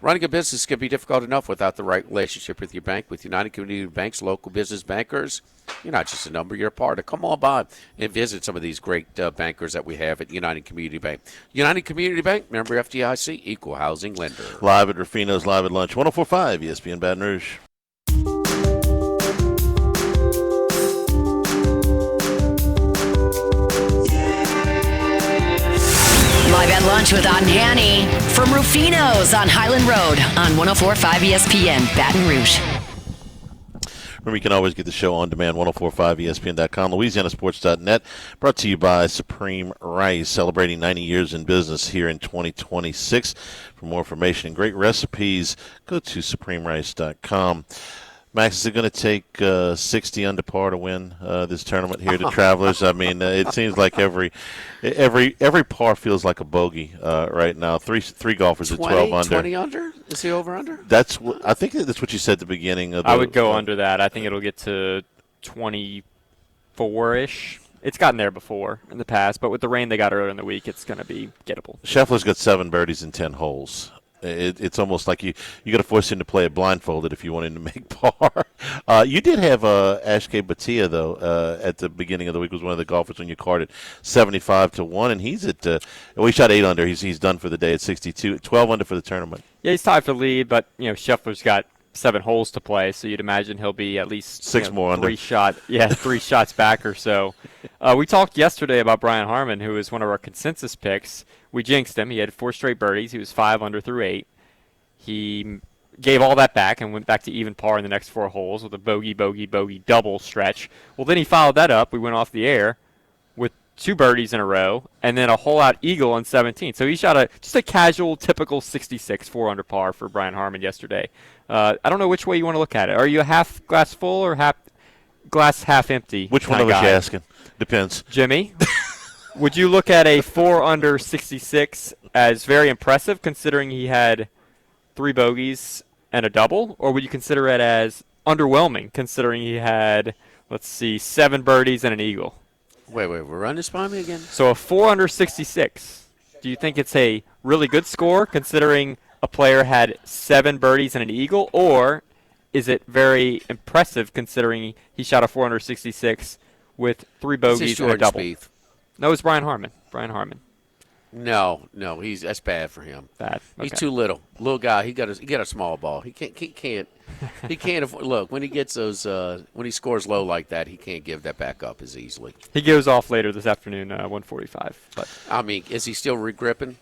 Running a business can be difficult enough without the right relationship with your bank. With United Community Bank's local business bankers, you're not just a number, you're a part of. Come on by and visit some of these great bankers that we have at United Community Bank. United Community Bank, member FDIC, equal housing lender. Live at Rufino's, live at lunch, 104.5 ESPN Baton Rouge. Live at lunch with Ott and Hanny from Rufino's on Highland Road on 104.5 ESPN Baton Rouge. Remember, you can always get the show on demand, 1045ESPN.com, LouisianaSports.net. Brought to you by Supreme Rice, celebrating 90 years in business here in 2026. For more information and great recipes, go to SupremeRice.com. Max, is it going to take 60 under par to win this tournament here to Travelers? It seems like every par feels like a bogey right now. Three golfers 20, at 12 under. 20 under? Is he over under? I think that's what you said at the beginning of the, I would go under that. I think it'll get to 24-ish. It's gotten there before in the past, but with the rain they got earlier in the week, it's going to be gettable. Scheffler's got 7 birdies in 10 holes. It's almost like you got to force him to play it blindfolded if you want him to make par. You did have Ashke Bhatia, though, at the beginning of the week, was one of the golfers when you carded 75-1, and he's at he shot 8 under. He's done for the day at 62, 12 under for the tournament. Yeah, he's tied for the lead, but Scheffler's got 7 holes to play, so you'd imagine he'll be at least 6 more under. 3 shots back or so. We talked yesterday about Brian Harman, who was one of our consensus picks. We jinxed him. He had 4 straight birdies. He was 5 under through 8. He gave all that back and went back to even par in the next 4 holes with a bogey double stretch. Well, then he followed that up. We went off the air with 2 birdies in a row and then a hole-out eagle on 17. So he shot just a casual, typical 66, 4 under par for Brian Harman yesterday. I don't know which way you want to look at it. Are you a half glass full or glass half empty? Which one of us you asking? Depends. Jimmy? Would you look at a 4 under 66 as very impressive, considering he had 3 bogeys and a double, or would you consider it as underwhelming, considering he had, 7 birdies and an eagle? Wait, run this by me again. So a 4 under 66. Do you think it's a really good score considering a player had 7 birdies and an eagle, or is it very impressive considering he shot a 4 under 66 with 3 bogeys and a double? Spieth. No, it's Brian Harman. No, that's bad for him. Bad. Okay. He's too little guy. He got a small ball. He can't afford, look, when he gets those when he scores low like that, he can't give that back up as easily. He goes off later this afternoon, 145. But I mean, is he still regripping?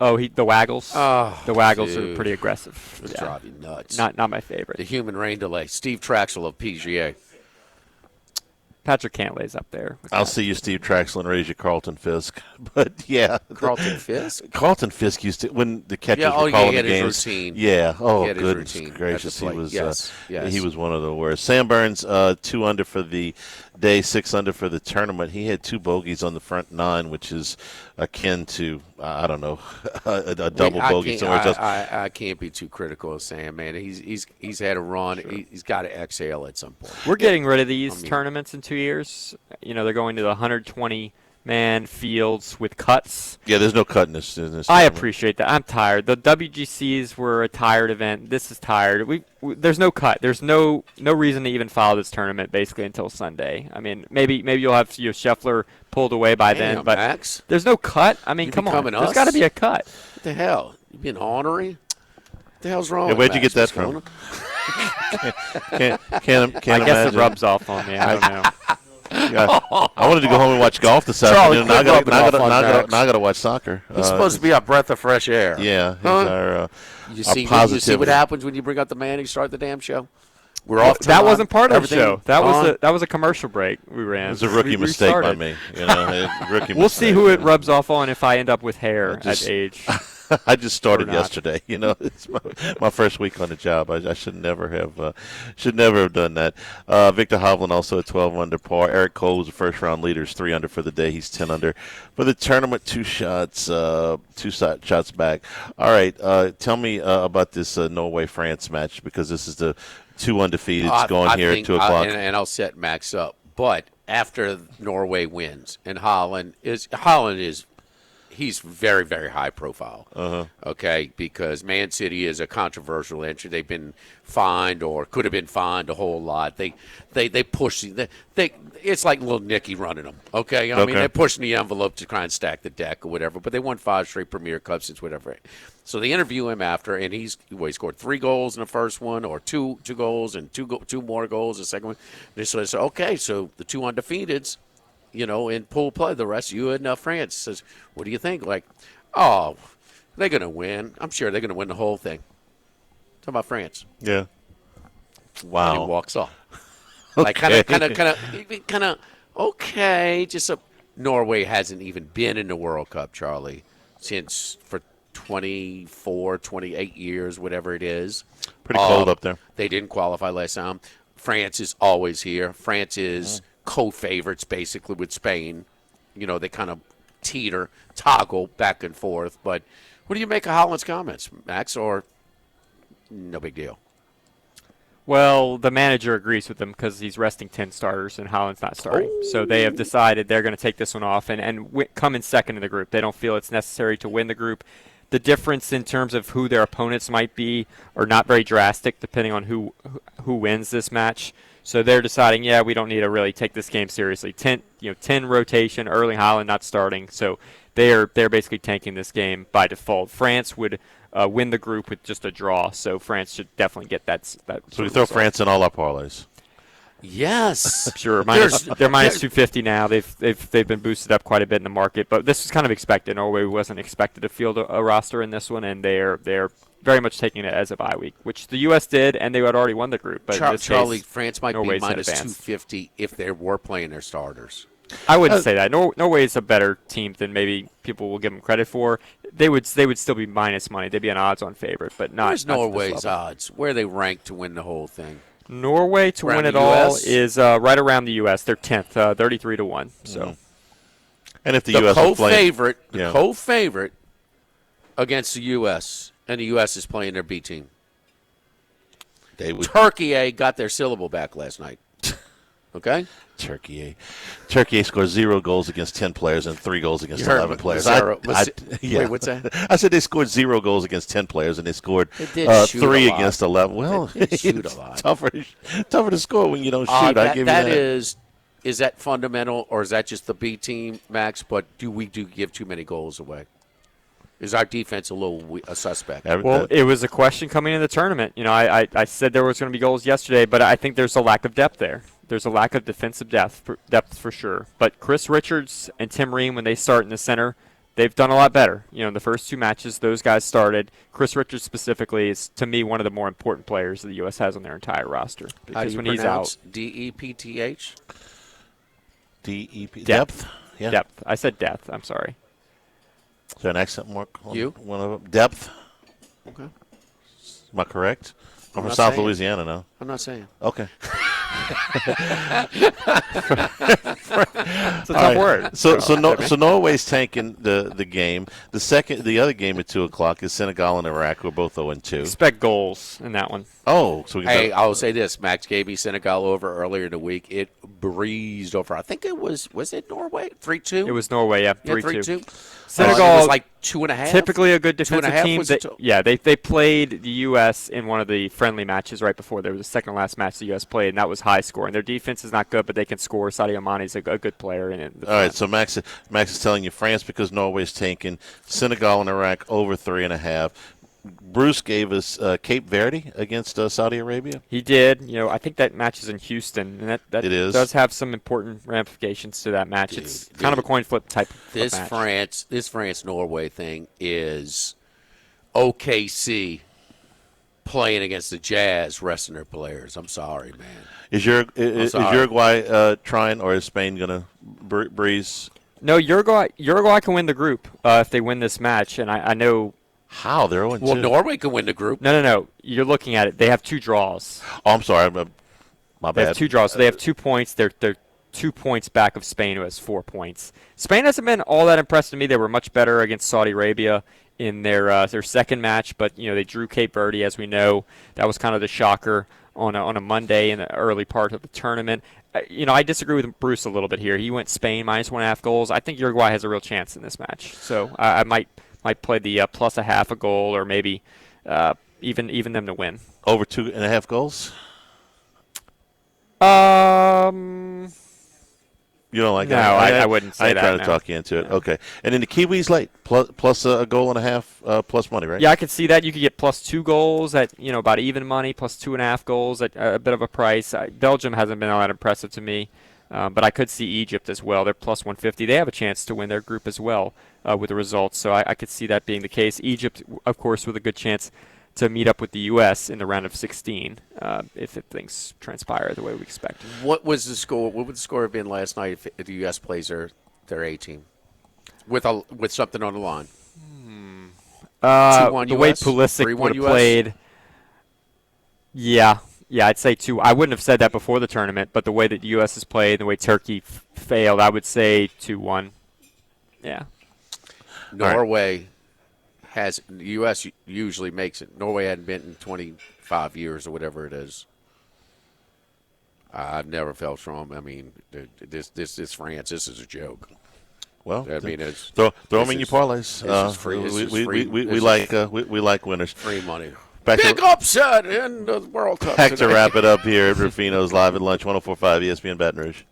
Oh, the waggles. The waggles dude. are pretty aggressive. It'll drive you nuts. Not my favorite. The human rain delay. Steve Traxel of PGA. Patrick Cantlay's up there. I'll see you, Steve Traxel, and raise you Carlton Fisk. But, yeah. Carlton Fisk? Carlton Fisk used to, when the catchers were calling the games. Routine. Yeah. Oh, he had goodness his routine gracious. He was, yes. He was one of the worst. Sam Burns, 2 under for the day, 6 under for the tournament. He had 2 bogeys on the front 9, which is akin to, I don't know, a double bogey somewhere else. I can't be too critical of Sam, man. He's had a run. Sure. He's got to exhale at some point. We're getting rid of these tournaments in 2 years. You know, they're going to the 120-man fields with cuts. Yeah, there's no cut in this I appreciate that. I'm tired. The WGCs were a tired event. This is tired. There's no cut. There's no reason to even follow this tournament basically until Sunday. I mean, maybe you'll have Scheffler pulled away by then, but Max, there's no cut. I mean, come on. There's got to be a cut. What the hell? You being ornery? What the hell's wrong? Yeah, where'd you Max? get that from? I guess it rubs off on me. I don't know. Yeah. I wanted to go home and watch golf this afternoon. Now I got to watch soccer. He's supposed to be a breath of fresh air. Yeah. You see what happens when you bring out the man and start the damn show? We're off. That wasn't part of the show. That was a commercial break we ran. It was a rookie mistake by me. We'll see who it rubs off on if I end up with hair at age. I just started yesterday. It's my first week on the job. I should never have done that. Victor Hovland also at 12 under par. Eric Cole was the first round leader. Is 3 under for the day. He's 10 under for the tournament. 2 shots back. All right. Tell me about this Norway-France match, because this is the 2 undefeateds going here at 2 o'clock. And I'll set Max up. But after Norway wins, and Holland is he's very, very high profile. Okay, because Man City is a controversial entry. They've been fined or could have been fined a whole lot. They push. It's like little Nicky running them. Okay, I mean they're pushing the envelope to try and stack the deck or whatever. But they won 5 straight Premier Cups since whatever. So they interview him after, and he scored 3 goals in the first one, or two goals and two more goals in the second one. And so they said, okay, so the 2 undefeateds, in pool play, the rest of you and France says, what do you think? Like, oh, they're going to win. I'm sure they're going to win the whole thing. Talking about France. Yeah. Wow. And he walks off. Okay. Like kind of, okay. Just Norway hasn't even been in the World Cup, Charlie, since for 24, 28 years, whatever it is. Pretty cold up there. They didn't qualify last time. France is always here. France is co-favorites basically with Spain. They kind of toggle back and forth. But what do you make of Holland's comments, Max, or no big deal? Well, the manager agrees with them because he's resting 10 starters and Holland's not starting. So they have decided they're going to take this one off and come in second in the group. They don't feel it's necessary to win the group. The difference in terms of who their opponents might be are not very drastic depending on who wins this match. So they're deciding, we don't need to really take this game seriously. 10 rotation, Erling Haaland not starting. So they're basically tanking this game by default. France would win the group with just a draw, so France should definitely get that. So we throw France in all our parlays. Yes, sure. They're minus 250 now. They've been boosted up quite a bit in the market, but this was kind of expected. Norway wasn't expected to field a roster in this one, and they're very much taking it as a bye week, which the U.S. did, and they had already won the group. But in this case, France might Norway's be minus 250 if they were playing their starters. I wouldn't say that. Norway is a better team than maybe people will give them credit for. They would still be minus money. They'd be an odds-on favorite, but not. Where's Norway's odds? Where are they ranked to win the whole thing? Norway to win it all is right around the U.S. They're 10th, 33-1. So, and if the U.S. co-favorite against the U.S. and the U.S. is playing their B team. Turkey got their syllable back last night. Okay? Turkey scored 0 goals against 10 players and 3 goals against 11 players. Wait, what's that? I said they scored 0 goals against 10 players and they scored 3 against 11. Well, shoot a lot. tougher to score when you don't shoot. I give you that. Is that fundamental or is that just the B team, Max? But do we give too many goals away? Is our defense a suspect? Well, it was a question coming in the tournament. I said there was going to be goals yesterday, but I think there's a lack of depth there. There's a lack of defensive depth for sure. But Chris Richards and Tim Ream, when they start in the center, they've done a lot better. In the first 2 matches, those guys started. Chris Richards specifically is, to me, one of the more important players that the U.S. has on their entire roster. Because how do you when pronounce he's out, D-E-P-T-H? D-E-P depth. Yeah. Depth. I said depth. I'm sorry. Is there an accent mark on you? One of them? Depth. Okay. Am I correct? I'm from South Louisiana now. I'm not saying. Okay. It's a tough word. So Norway's tanking the game. The other game at 2:00 is Senegal and Iraq, who are both 0-2. Expect goals in that one. Oh, so I'll say this: Max gave me Senegal over earlier in the week. It breezed over. I think it was it Norway 3-2? It was Norway, yeah, 3-2. Senegal was like 2.5. Typically a good defensive team. They played the U.S. in one of the friendly matches right before. There was the second to last match the U.S. played, and that was high scoring. Their defense is not good, but they can score. Sadio Mane's a good player. All right, so Max is telling you France because Norway's tanking, Senegal and Iraq over 3.5. Bruce gave us Cape Verde against Saudi Arabia. He did. I think that match is in Houston, and that it is. Does have some important ramifications to that match. It's kind of a coin flip type of match. This France-Norway thing is OKC playing against the Jazz, resting their players. I'm sorry, man. Is Uruguay trying, or is Spain going to breeze? No, Uruguay can win the group if they win this match, and I know. How? They're 0-2. Well, Norway can win the group. No. You're looking at it. They have 2 draws. Oh, I'm sorry. My bad. They have 2 draws, so they have 2 points. They're 2 points back of Spain, who has 4 points. Spain hasn't been all that impressed to me. They were much better against Saudi Arabia in their second match, but they drew Cape Verde, as we know. That was kind of the shocker on a Monday in the early part of the tournament. I disagree with Bruce a little bit here. He went Spain -1.5 goals. I think Uruguay has a real chance in this match, so I might play the plus a half a goal, or maybe even them to win. Over 2.5 goals? You don't like no, that? I wouldn't say that. I ain't trying to talk you into it. No. Okay. And then the Kiwis late, plus a goal and a half, plus money, right? Yeah, I could see that. You could get plus 2 goals at about even money, plus 2.5 goals at a bit of a price. Belgium hasn't been all that impressive to me. But I could see Egypt as well. They're plus 150. They have a chance to win their group as well with the results. So I could see that being the case. Egypt, of course, with a good chance to meet up with the U.S. in the round of 16 if things transpire the way we expect. What was the score? What would the score have been last night if the U.S. plays their A team with something on the line? 2-1 the way Pulisic would have played. Yeah, I'd say 2. I wouldn't have said that before the tournament, but the way that the U.S. has played, the way Turkey failed, I would say 2-1. Yeah. Norway has – the U.S. usually makes it. Norway hadn't been in 25 years or whatever it is. I've never felt strong. I mean, this France, this is a joke. Well, I mean, it's throw them in your parlays. We like winners. Free money. Big upset in the World Cup. Back to wrap it up here at Rufino's Live at Lunch, 104.5 ESPN Baton Rouge.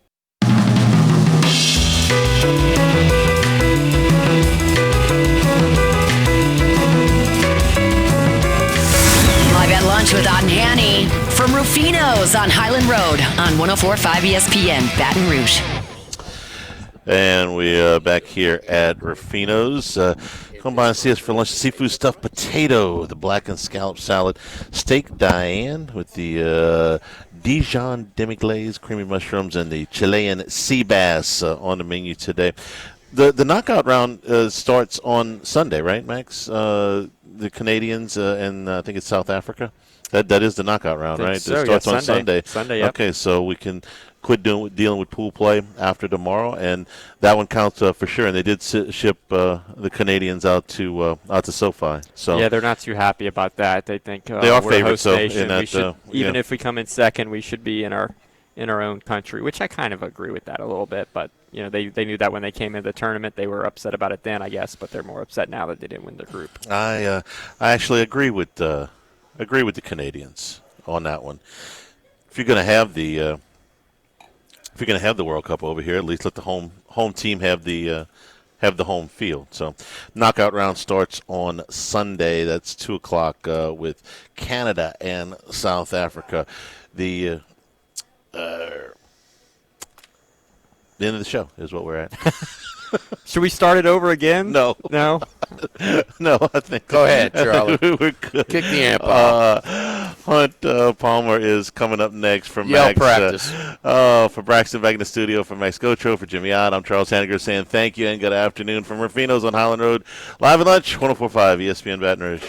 Live at Lunch with Ott and Hanny from Rufino's on Highland Road on 104.5 ESPN Baton Rouge. And we're back here at Rufino's. Come by and see us for lunch. Seafood stuffed potato, the blackened scallop salad, steak Diane with the Dijon demi-glaze, creamy mushrooms, and the Chilean sea bass on the menu today. The knockout round starts on Sunday, right, Max? The Canadians and I think it's South Africa. That is the knockout round, right? So, it starts yeah, on Sunday. Sunday, yep. Okay, so we can quit dealing with pool play after tomorrow, and that one counts for sure. And they did ship the Canadians out to SoFi. So yeah, they're not too happy about that. They think they are we're favorites. a host nation. In that, even if we come in second, we should be in our in our own country, which I kind of agree with that a little bit. But they knew that when they came into the tournament. They were upset about it then, I guess, but they're more upset now that they didn't win the group. I actually agree with the Canadians on that one. If you're going to have the World Cup over here, at least let the home team have the home field. So, knockout round starts on Sunday. That's 2:00 with Canada and South Africa. The end of the show is what we're at. Should we start it over again? No. No? No, I think. Go ahead, Charlie. We're good. Kick the amp off. Hunt Palmer is coming up next from Yell Max. practice. For Braxton back in the studio, for Max Gotro, for Jimmy Ott, I'm Charles Hanniger saying thank you and good afternoon from Rufino's on Highland Road. Live at lunch, 104.5 ESPN Baton Rouge.